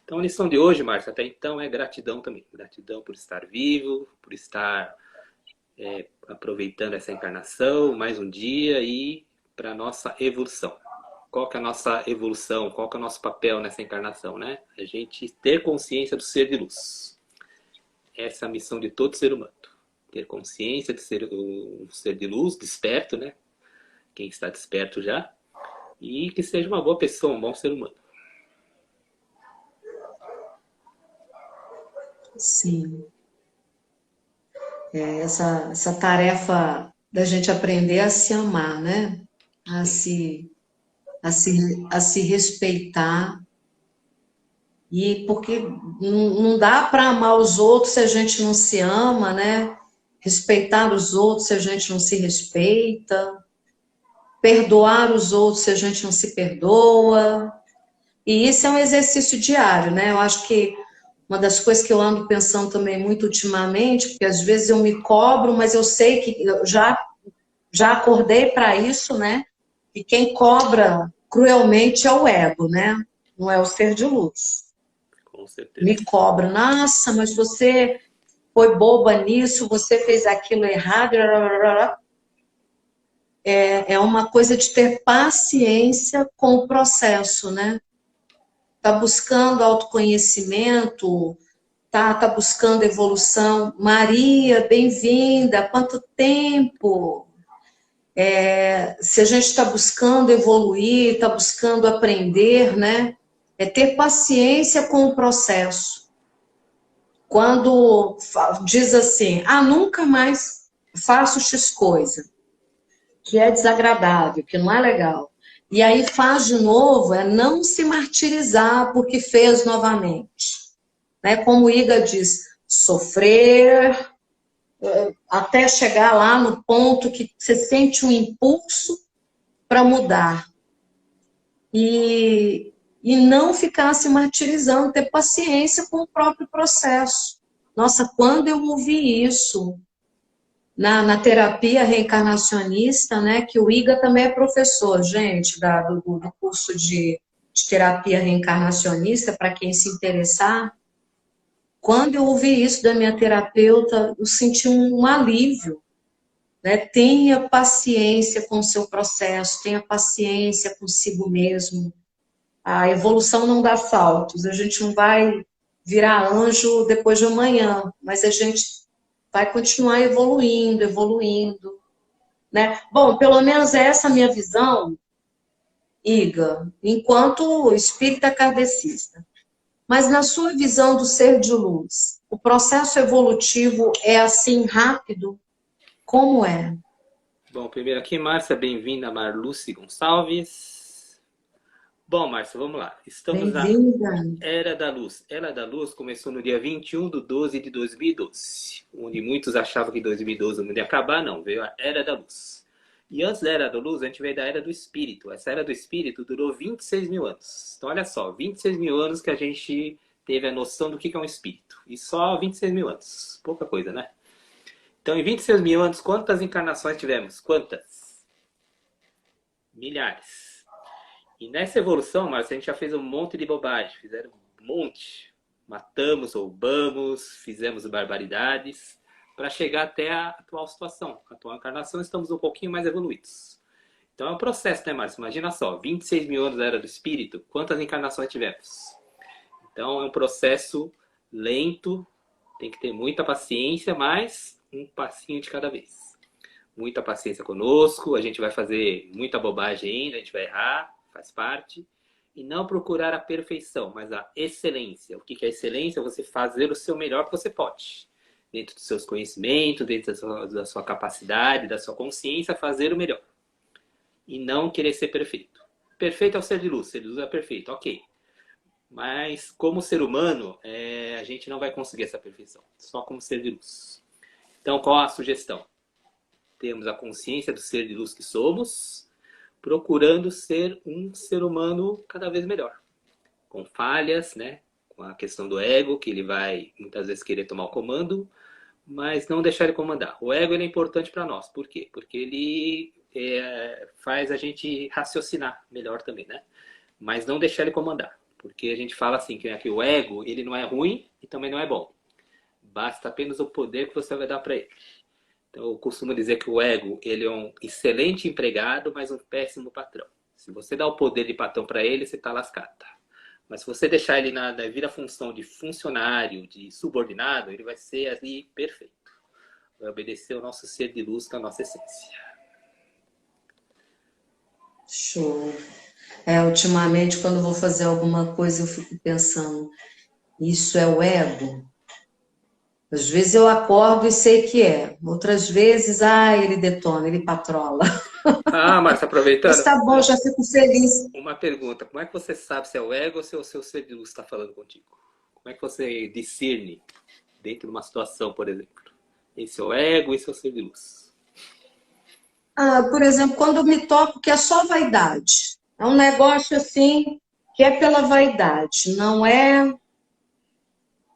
Então, a lição de hoje, Márcia, até então, é gratidão também. Gratidão por estar vivo, por estar aproveitando essa encarnação, mais um dia e para a nossa evolução. Qual que é a nossa evolução? Qual que é o nosso papel nessa encarnação, né? A gente ter consciência do ser de luz. Essa é a missão de todo ser humano. Ter consciência de ser um ser de luz, desperto, né? Quem está desperto já. E que seja uma boa pessoa, um bom ser humano. Sim. Essa tarefa da gente aprender a se amar, né? A se, a se respeitar. E porque não dá para amar os outros se a gente não se ama, né? Respeitar os outros se a gente não se respeita. Perdoar os outros se a gente não se perdoa. E isso é um exercício diário, né? Eu acho que uma das coisas que eu ando pensando também muito ultimamente, porque às vezes eu me cobro, mas eu sei que eu já acordei para isso, né? E quem cobra cruelmente é o ego, né? Não é o ser de luz. Com certeza. Me cobra, nossa, mas você foi boba nisso, você fez aquilo errado. É uma coisa de ter paciência com o processo, né? Tá buscando autoconhecimento, tá buscando evolução. Maria, bem-vinda, quanto tempo? Se a gente está buscando evoluir, está buscando aprender, né? É ter paciência com o processo. Quando diz assim, nunca mais faço X coisa, que é desagradável, que não é legal. E aí faz de novo, é não se martirizar porque fez novamente. Né? Como o Iga diz, sofrer até chegar lá no ponto que você sente um impulso para mudar. E não ficar se martirizando, ter paciência com o próprio processo. Nossa, quando eu ouvi isso na terapia reencarnacionista, né, que o Iga também é professor, gente, do curso de terapia reencarnacionista, para quem se interessar. Quando eu ouvi isso da minha terapeuta, eu senti um alívio, né? Tenha paciência com o seu processo, tenha paciência consigo mesmo. A evolução não dá saltos, a gente não vai virar anjo depois de amanhã, mas a gente vai continuar evoluindo, evoluindo, né? Bom, pelo menos essa é a minha visão, Iga, enquanto espírita kardecista. Mas na sua visão do ser de luz, o processo evolutivo é assim rápido? Como é? Bom, primeiro aqui, Márcia, bem-vinda, Marluce Gonçalves. Bom, Márcia, vamos lá. Estamos na Bem-vinda. Era da Luz. Era da Luz começou no dia 21/12/2012, onde muitos achavam que 2012 o mundo ia acabar, não, veio a Era da Luz. E antes da Era da Luz, a gente veio da Era do Espírito. Essa Era do Espírito durou 26 mil anos. Então, olha só, 26 mil anos que a gente teve a noção do que é um espírito. E só 26 mil anos. Pouca coisa, né? Então, em 26 mil anos, quantas encarnações tivemos? Quantas? Milhares. E nessa evolução, Márcio, a gente já fez um monte de bobagem. Fizeram um monte. Matamos, roubamos, fizemos barbaridades para chegar até a atual situação. A atual encarnação, estamos um pouquinho mais evoluídos. Então é um processo, né, Márcio? Imagina só, 26 mil anos da Era do Espírito, quantas encarnações tivemos? Então é um processo lento, tem que ter muita paciência, mas um passinho de cada vez. Muita paciência conosco, a gente vai fazer muita bobagem ainda, a gente vai errar, faz parte. E não procurar a perfeição, mas a excelência. O que é excelência? Você fazer o seu melhor que você pode. Dentro dos seus conhecimentos, dentro da sua capacidade, da sua consciência, fazer o melhor. E não querer ser perfeito. Perfeito é o ser de luz é perfeito, ok. Mas como ser humano, a gente não vai conseguir essa perfeição. Só como ser de luz. Então, qual a sugestão? Temos a consciência do ser de luz que somos, procurando ser um ser humano cada vez melhor. Com falhas, né? Com a questão do ego, que ele vai muitas vezes querer tomar o comando, mas não deixar ele comandar. O ego ele é importante para nós. Por quê? Porque ele faz a gente raciocinar melhor também, né? Mas não deixar ele comandar. Porque a gente fala assim, que o ego ele não é ruim e também não é bom. Basta apenas o poder que você vai dar para ele. Então, eu costumo dizer que o ego ele é um excelente empregado, mas um péssimo patrão. Se você dá o poder de patrão para ele, você está lascado. Mas se você deixar ele na devida função de funcionário, de subordinado, ele vai ser ali perfeito. Vai obedecer ao nosso ser de luz, que é a nossa essência. Show. Ultimamente, quando eu vou fazer alguma coisa, eu fico pensando, isso é o ego? Às vezes eu acordo e sei que é. Outras vezes, ele detona, ele patrola. Ah, Márcia, Mas aproveitando, tá bom, já fico feliz. uma pergunta. Como é que você sabe se é o ego ou se é o seu ser de luz está falando contigo? Como é que você discerne dentro de uma situação, por exemplo? Esse é o ego, esse é o ser de luz. Por exemplo, quando eu me toco que é só vaidade. É um negócio assim que é pela vaidade, não é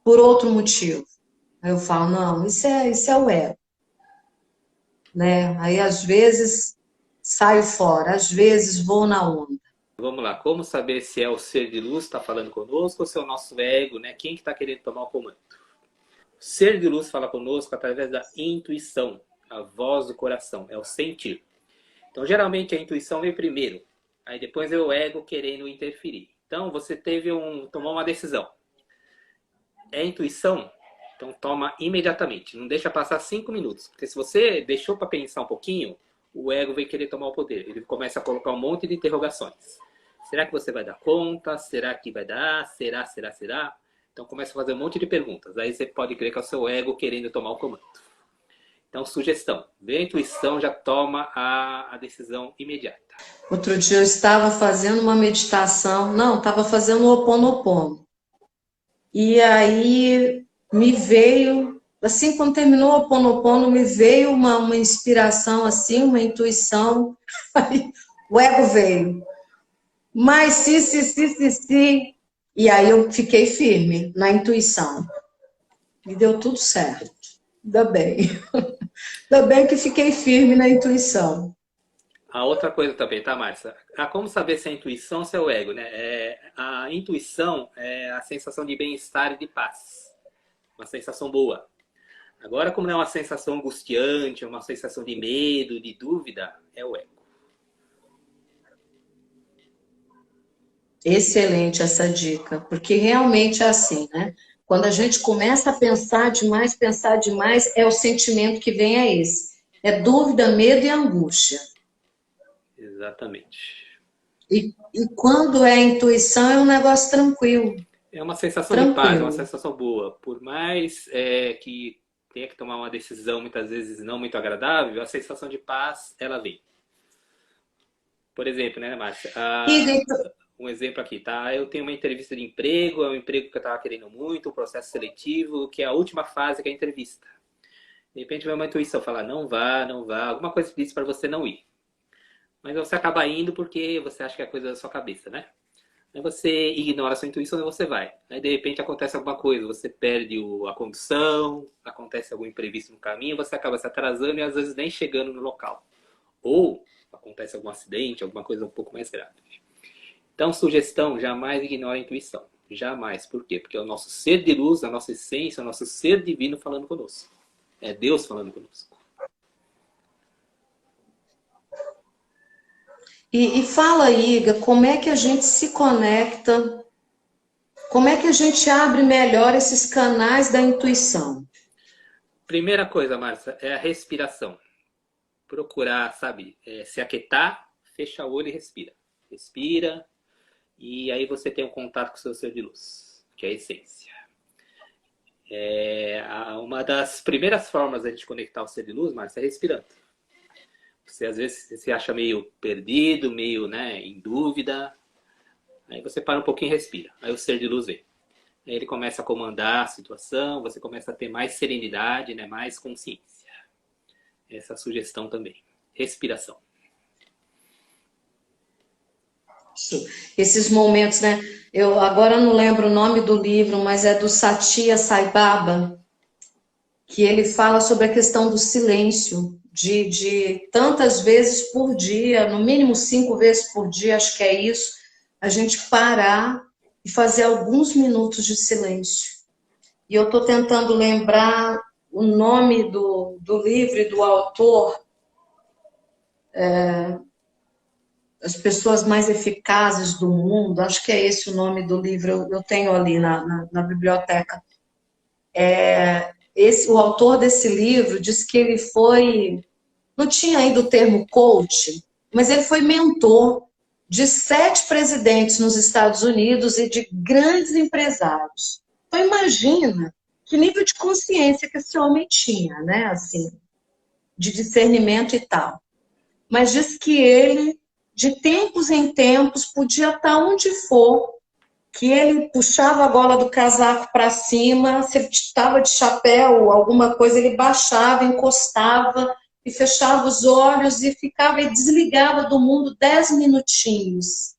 por outro motivo. Aí eu falo, não, isso é o ego, né? Aí às vezes saio fora, às vezes vou na onda. Vamos lá, como saber se é o ser de luz que está falando conosco ou se é o nosso ego, né? Quem que está querendo tomar o comando? O ser de luz fala conosco através da intuição, a voz do coração, é o sentir. Então, geralmente, a intuição vem primeiro, aí depois é o ego querendo interferir. Então, você tomou uma decisão. É intuição? Então, toma imediatamente. Não deixa passar 5 minutos. Porque se você deixou para pensar um pouquinho, o ego vem querer tomar o poder. Ele começa a colocar um monte de interrogações. Será que você vai dar conta? Será que vai dar? Será? Então, começa a fazer um monte de perguntas. Aí você pode crer que é o seu ego querendo tomar o comando. Então, sugestão. Vem a intuição, já toma a decisão imediata. Outro dia eu estava fazendo uma meditação, não, estava fazendo o Ho Oponopono. E aí me veio, assim, quando terminou o Ho Oponopono, me veio uma inspiração, assim, uma intuição. Aí o ego veio. Mas se. E aí eu fiquei firme na intuição. E deu tudo certo. Ainda bem. Ainda bem que fiquei firme na intuição. A outra coisa também, tá, Márcia? Como saber se é a intuição ou se é o ego, né? A intuição é a sensação de bem-estar e de paz. Uma sensação boa. Agora, como não é uma sensação angustiante, é uma sensação de medo, de dúvida, é o ego. Excelente essa dica, porque realmente é assim, né? Quando a gente começa a pensar demais, é o sentimento que vem é esse. É dúvida, medo e angústia. Exatamente. E quando é intuição, é um negócio tranquilo. É uma sensação de paz, é uma Tranquilo. sensação boa. Por mais que tenha que tomar uma decisão muitas vezes não muito agradável, a sensação de paz, ela vem. Por exemplo, né, Márcia? Um exemplo aqui, tá? Eu tenho uma entrevista de emprego, é um emprego que eu estava querendo muito, um processo seletivo, que é a última fase que é a entrevista. De repente vem uma intuição, falar não vá, alguma coisa que diz para você não ir. Mas você acaba indo porque você acha que é coisa da sua cabeça, né? Aí você ignora a sua intuição e você vai. Aí de repente acontece alguma coisa, você perde a condução, acontece algum imprevisto no caminho, você acaba se atrasando e às vezes nem chegando no local. Ou acontece algum acidente, alguma coisa um pouco mais grave. Então, sugestão, jamais ignore a intuição. Jamais. Por quê? Porque é o nosso ser de luz, a nossa essência, o nosso ser divino falando conosco. É Deus falando conosco. E fala, Iga, como é que a gente se conecta, como é que a gente abre melhor esses canais da intuição? Primeira coisa, Márcia, é a respiração. Procurar, sabe, se aquietar, fecha o olho e respira. Respira, e aí você tem um contato com o seu ser de luz, que é a essência. Uma das primeiras formas de a gente conectar o ser de luz, Márcia, é respirando. Você às vezes se acha meio perdido, meio, né, em dúvida. Aí você para um pouquinho e respira. Aí o ser de luz vem. Aí ele começa a comandar a situação, você começa a ter mais serenidade, né, mais consciência. Essa sugestão também. Respiração. Esses momentos, né? Eu agora não lembro o nome do livro, mas é do Satya Sai Baba, que ele fala sobre a questão do silêncio, de tantas vezes por dia, no mínimo 5 vezes por dia, acho que é isso, a gente parar e fazer alguns minutos de silêncio. E eu estou tentando lembrar o nome do livro e do autor, As Pessoas Mais Eficazes do Mundo, acho que é esse o nome do livro, eu tenho ali na biblioteca. O autor desse livro disse que ele foi, não tinha ainda o termo coach, mas ele foi mentor de 7 presidentes nos Estados Unidos e de grandes empresários. Então imagina que nível de consciência que esse homem tinha, né? Assim, de discernimento e tal. Mas diz que ele, de tempos em tempos, podia estar onde for, que ele puxava a gola do casaco para cima, se ele estava de chapéu, alguma coisa, ele baixava, encostava e fechava os olhos e ficava e desligava do mundo 10 minutinhos.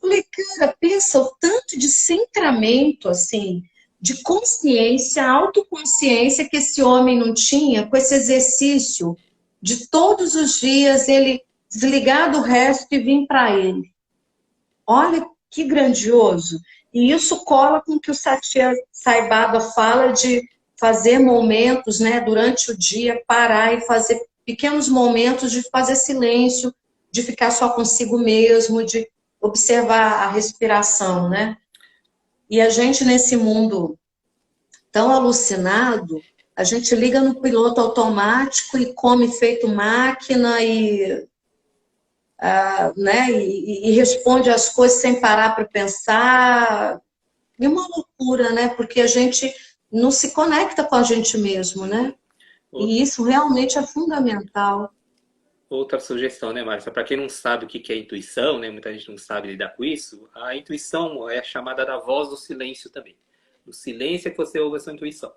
Falei, cara, pensa o tanto de centramento, assim, de consciência, autoconsciência que esse homem não tinha com esse exercício de todos os dias ele desligar do resto e vir para ele. Olha que grandioso. E isso cola com o que o Satya Sai Baba fala de fazer momentos, né, durante o dia, parar e fazer pequenos momentos de fazer silêncio, de ficar só consigo mesmo, de observar a respiração, né? E a gente, nesse mundo tão alucinado, a gente liga no piloto automático e come feito máquina e, né, e responde as coisas sem parar para pensar. E uma loucura, né? Porque a gente não se conecta com a gente mesmo, né? E isso realmente é fundamental. Outra sugestão, né, Márcia? Para quem não sabe o que é intuição, né? Muita gente não sabe lidar com isso. A intuição é chamada da voz do silêncio também. O silêncio é que você ouve a sua intuição.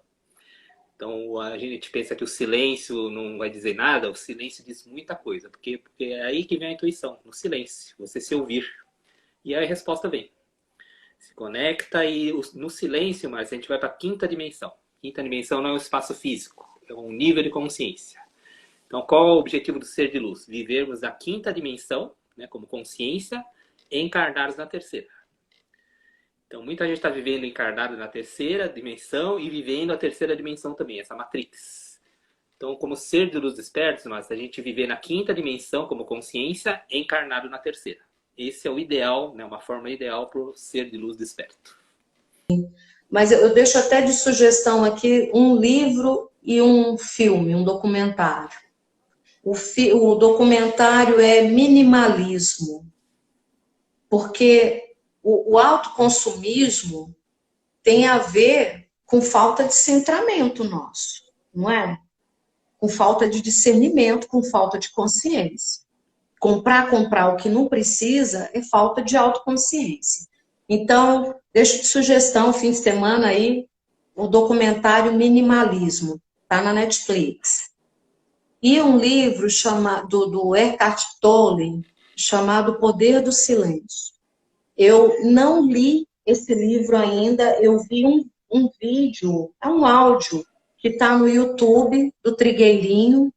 Então, a gente pensa que o silêncio não vai dizer nada, o silêncio diz muita coisa, porque é aí que vem a intuição, no silêncio, você se ouvir. E aí a resposta vem. Se conecta e no silêncio, Márcia, a gente vai para a quinta dimensão. Quinta dimensão não é um espaço físico, é um nível de consciência. Então, qual é o objetivo do ser de luz? Vivermos a quinta dimensão, né, como consciência, e encarnados na terceira. Então, muita gente está vivendo encarnado na terceira dimensão e vivendo a terceira dimensão também, essa matrix. Então, como ser de luz despertos, mas a gente viver na quinta dimensão como consciência, encarnado na terceira. Esse é o ideal, né, uma forma ideal para o ser de luz desperto. Mas eu deixo até de sugestão aqui um livro e um filme, um documentário. O documentário é Minimalismo, porque o autoconsumismo tem a ver com falta de centramento nosso, não é? Com falta de discernimento, com falta de consciência. Comprar o que não precisa é falta de autoconsciência. Então, deixo de sugestão, fim de semana aí, o documentário Minimalismo, tá na Netflix. E um livro do Eckhart Tolle, chamado O Poder do Silêncio. Eu não li esse livro ainda, eu vi um vídeo, um áudio, que está no YouTube, do Trigueirinho,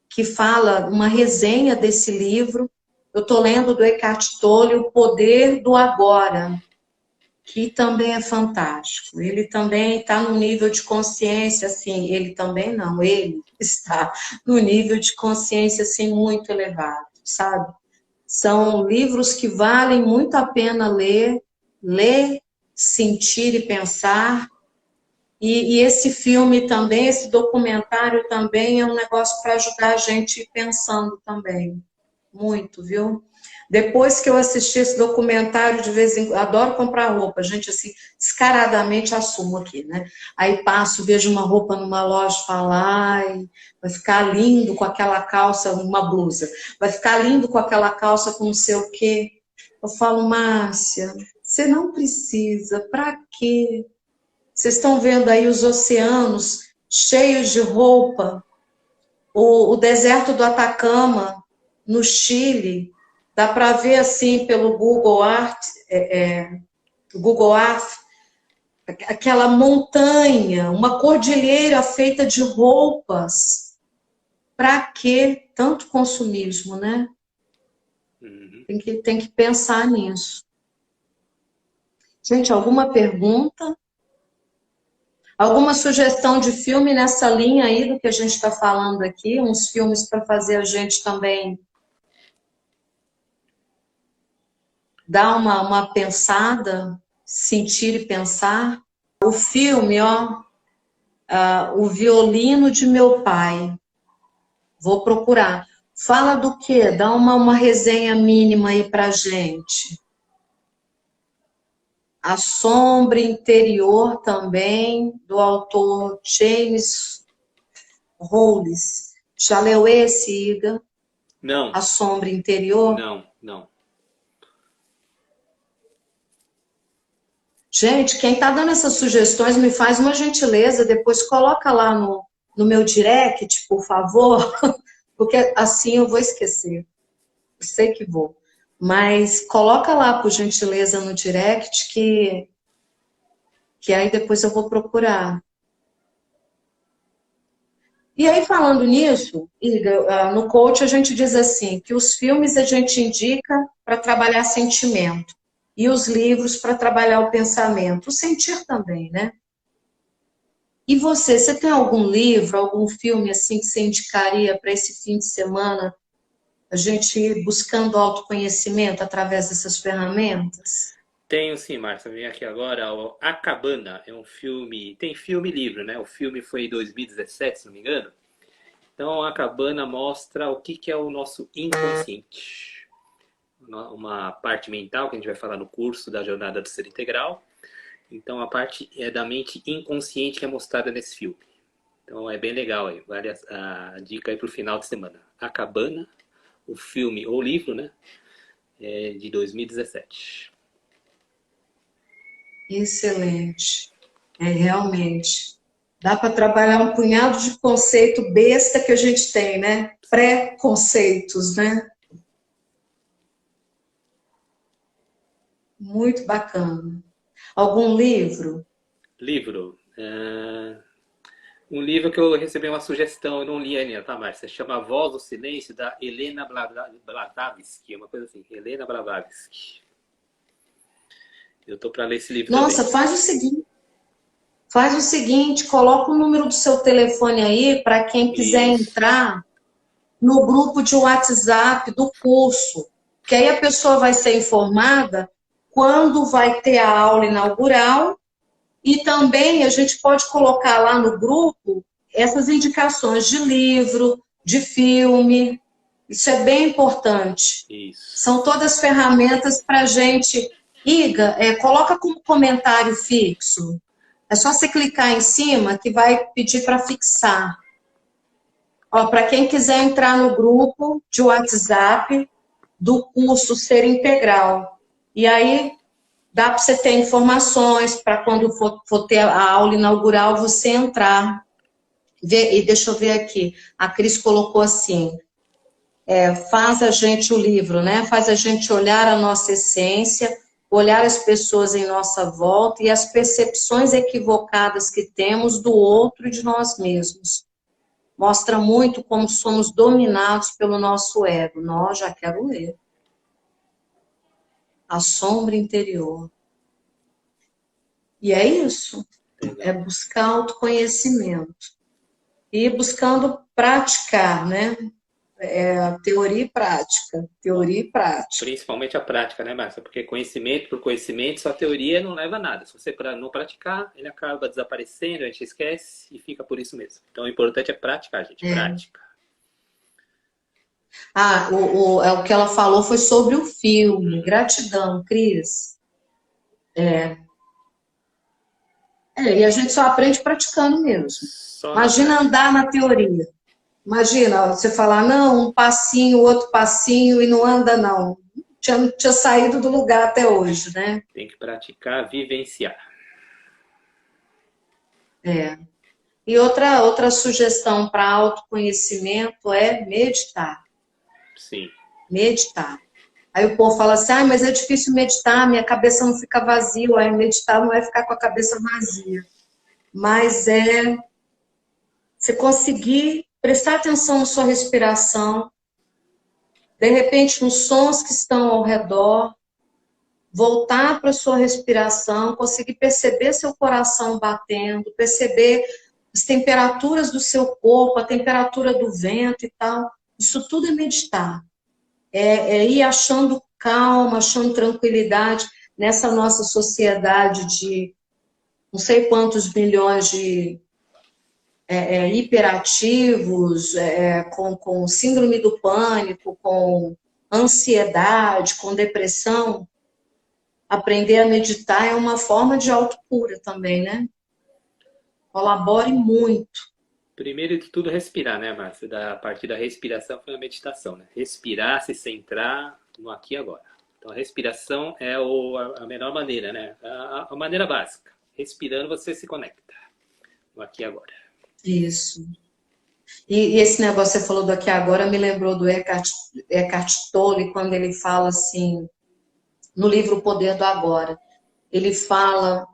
que fala uma resenha desse livro. Eu estou lendo do Eckhart Tolle, O Poder do Agora, que também é fantástico. Ele também está no nível de consciência, assim, ele também não, ele está no nível de consciência, assim, muito elevado, sabe? São livros que valem muito a pena ler, sentir e pensar. E esse filme também, esse documentário também é um negócio para ajudar a gente pensando também. Muito, viu? Depois que eu assisti esse documentário, de vez em quando, adoro comprar roupa, gente, assim, descaradamente assumo aqui, né? Aí passo, vejo uma roupa numa loja e falo, ai, vai ficar lindo com aquela calça, uma blusa, vai ficar lindo com aquela calça com não sei o quê. Eu falo, Márcia, você não precisa, pra quê? Vocês estão vendo aí os oceanos cheios de roupa, o deserto do Atacama, no Chile, dá para ver assim pelo Google Earth, aquela montanha, uma cordilheira feita de roupas. Para que tanto consumismo, né? Uhum. Tem que pensar nisso. Gente, alguma pergunta? Alguma sugestão de filme nessa linha aí do que a gente está falando aqui? Uns filmes para fazer a gente também dar uma pensada, sentir e pensar. O filme, ó, O Violino de Meu Pai. Vou procurar. Fala do quê? Dá uma resenha mínima aí pra gente. A Sombra Interior também, do autor James Hollis. Já leu esse, Iga? Não, A Sombra Interior? não. Gente, quem está dando essas sugestões, me faz uma gentileza, depois coloca lá no meu direct, por favor, porque assim eu vou esquecer. Eu sei que vou. Mas coloca lá, por gentileza, no direct, que aí depois eu vou procurar. E aí, falando nisso, Iga, no coach a gente diz assim, que os filmes a gente indica para trabalhar sentimento e os livros para trabalhar o pensamento, o sentir também, né? E você tem algum livro, algum filme assim que você indicaria para esse fim de semana, a gente ir buscando autoconhecimento através dessas ferramentas? Tenho sim, Márcia. Vem aqui agora. A Cabana é um filme. Tem filme e livro, né? O filme foi em 2017, se não me engano. Então, A Cabana mostra o que é o nosso inconsciente. Uma parte mental que a gente vai falar no curso da Jornada do Ser Integral. Então, a parte é da mente inconsciente que é mostrada nesse filme. Então, é bem legal aí. Vale a dica aí para o final de semana. A Cabana, o filme ou livro, né? É de 2017. Excelente. É realmente. Dá para trabalhar um punhado de conceito besta que a gente tem, né? Pré-conceitos, né? Muito bacana. Algum livro? Livro. Um livro que eu recebi uma sugestão, eu não li ainda, tá, Márcia? Chama A Voz do Silêncio, da Helena Blavatsky, uma coisa assim, Helena Blavatsky. Eu tô para ler esse livro Nossa, também. faz o seguinte, coloca o número do seu telefone aí para quem quiser Isso, entrar no grupo de WhatsApp do curso, que aí a pessoa vai ser informada quando vai ter a aula inaugural e também a gente pode colocar lá no grupo essas indicações de livro, de filme. Isso é bem importante. isso. São todas ferramentas para a gente. Iga, coloca como comentário fixo. É só você clicar em cima que vai pedir para fixar. Para quem quiser entrar no grupo de WhatsApp do curso Ser Integral. E aí dá para você ter informações para quando for ter a aula inaugural você entrar. E deixa eu ver aqui. A Cris colocou assim: faz a gente o livro, né? Faz a gente olhar a nossa essência, olhar as pessoas em nossa volta e as percepções equivocadas que temos do outro e de nós mesmos. Mostra muito como somos dominados pelo nosso ego. Nós, já quero ler. A sombra interior. E é isso. É Legal. buscar autoconhecimento. E buscando praticar, né? Teoria e prática. Teoria e prática. Principalmente a prática, né, Márcia? Porque conhecimento por conhecimento, só teoria não leva a nada. Se você não praticar, ele acaba desaparecendo, a gente esquece e fica por isso mesmo. Então, o importante é praticar, gente. Prática. O que ela falou foi sobre o filme. Gratidão, Cris. E a gente só aprende praticando mesmo. Só na Imagina prática. andar na teoria. Imagina você falar, não, um passinho, outro passinho e não anda, não. Tinha saído do lugar até hoje, né? Tem que praticar, vivenciar. E outra sugestão para autoconhecimento é meditar. Sim. Meditar. Aí o povo fala assim, mas é difícil meditar, minha cabeça não fica vazia. Aí meditar não é ficar com a cabeça vazia. Mas é você conseguir prestar atenção na sua respiração, de repente nos sons que estão ao redor, voltar para a sua respiração, conseguir perceber seu coração batendo, perceber as temperaturas do seu corpo, a temperatura do vento e tal. Isso tudo é meditar. É ir achando calma, achando tranquilidade nessa nossa sociedade de não sei quantos milhões de hiperativos, com síndrome do pânico, com ansiedade, com depressão. aprender a meditar é uma forma de autocura também, né? Colabore muito. Primeiro de tudo, respirar, né, Márcia? A partir da respiração foi a meditação, né? Respirar, se centrar no aqui e agora. Então, a respiração é a melhor maneira, né? A maneira básica. Respirando, você se conecta no aqui e agora. Isso. E esse negócio que você falou do aqui e agora me lembrou do Eckhart Tolle, quando ele fala assim, no livro O Poder do Agora. Ele fala,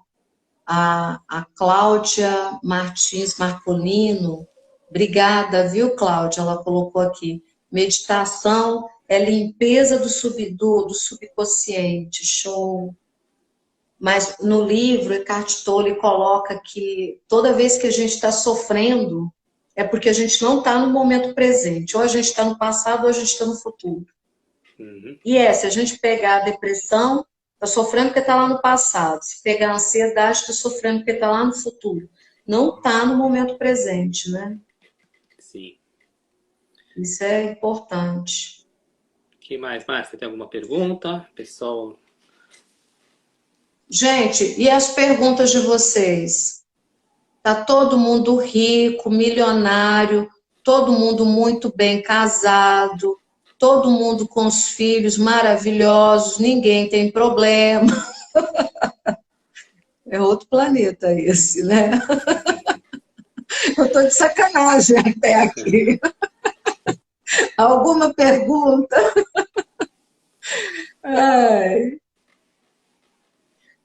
a Cláudia Martins Marcolino, obrigada, viu, Cláudia? Ela colocou aqui, meditação é limpeza do subconsciente, show. Mas no livro, Eckhart Tolle coloca que toda vez que a gente está sofrendo, é porque a gente não está no momento presente. Ou a gente está no passado, ou a gente está no futuro. Uhum. E se a gente pegar a depressão, está sofrendo porque está lá no passado. Se pegar a ansiedade, está sofrendo porque está lá no futuro. Não está no momento presente, né? Sim. Isso é importante. O que mais, Márcia? Tem alguma pergunta? Pessoal... Gente, e as perguntas de vocês? Tá todo mundo rico, milionário, todo mundo muito bem casado, todo mundo com os filhos maravilhosos, ninguém tem problema. É outro planeta esse, né? Eu tô de sacanagem até aqui. Alguma pergunta? Ai.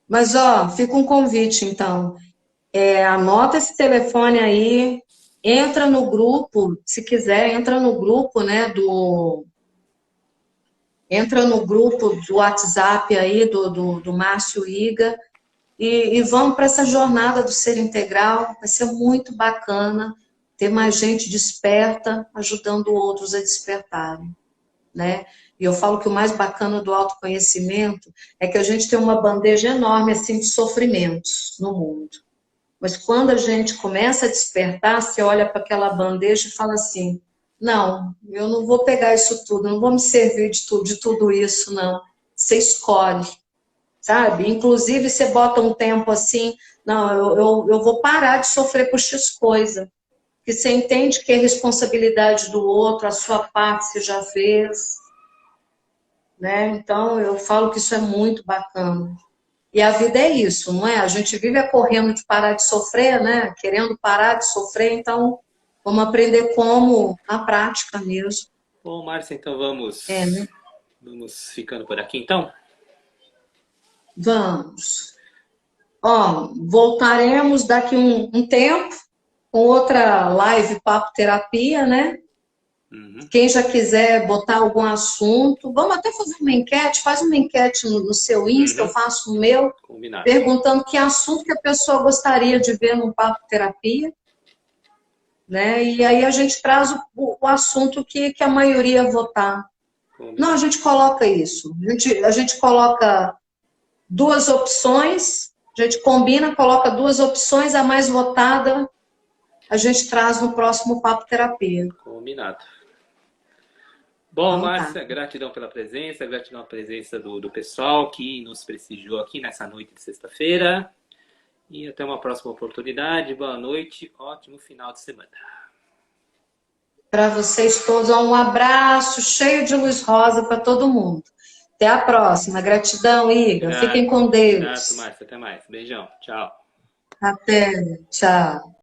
Mas, ó, fica um convite, então. Anota esse telefone aí, entra no grupo, se quiser, entra no grupo, né, entra no grupo do WhatsApp aí, do Márcio Iga, e vamos para essa jornada do ser integral, vai ser muito bacana ter mais gente desperta, ajudando outros a despertarem, né? E eu falo que o mais bacana do autoconhecimento é que a gente tem uma bandeja enorme, assim, de sofrimentos no mundo. Mas quando a gente começa a despertar, você olha para aquela bandeja e fala assim, não, eu não vou pegar isso tudo, não vou me servir de tudo isso, não. Você escolhe, sabe? Inclusive, você bota um tempo assim, não, eu vou parar de sofrer por X coisa. Porque você entende que é responsabilidade do outro, a sua parte você já fez. Né? Então, eu falo que isso é muito bacana. E a vida é isso, não é? A gente vive correndo de parar de sofrer, né? Querendo parar de sofrer, então vamos aprender como na prática mesmo. Bom, Márcia, então vamos, Né? vamos ficando por aqui, então? Vamos. Ó, voltaremos daqui um tempo com outra live Papo Terapia, né? Uhum. Quem já quiser botar algum assunto, vamos até fazer uma enquete, faz uma enquete no seu Insta, eu faço no meu, Combinado. Perguntando que assunto que a pessoa gostaria de ver no Papo Terapia, né? E aí a gente traz o assunto que a maioria votar. Combinado. Não, a gente coloca isso, a gente coloca duas opções, a gente combina, coloca duas opções, a mais votada a gente traz no próximo Papo Terapia. Combinado. Bom, Então, Márcia, gratidão pela presença, gratidão pela presença do pessoal que nos prestigiou aqui nessa noite de sexta-feira. E até uma próxima oportunidade. Boa noite, ótimo final de semana. Para vocês todos, um abraço cheio de luz rosa para todo mundo. Até a próxima. Gratidão, Iga. Fiquem com Deus. Grato, Márcia. Até mais. Beijão. Tchau. Até. Tchau.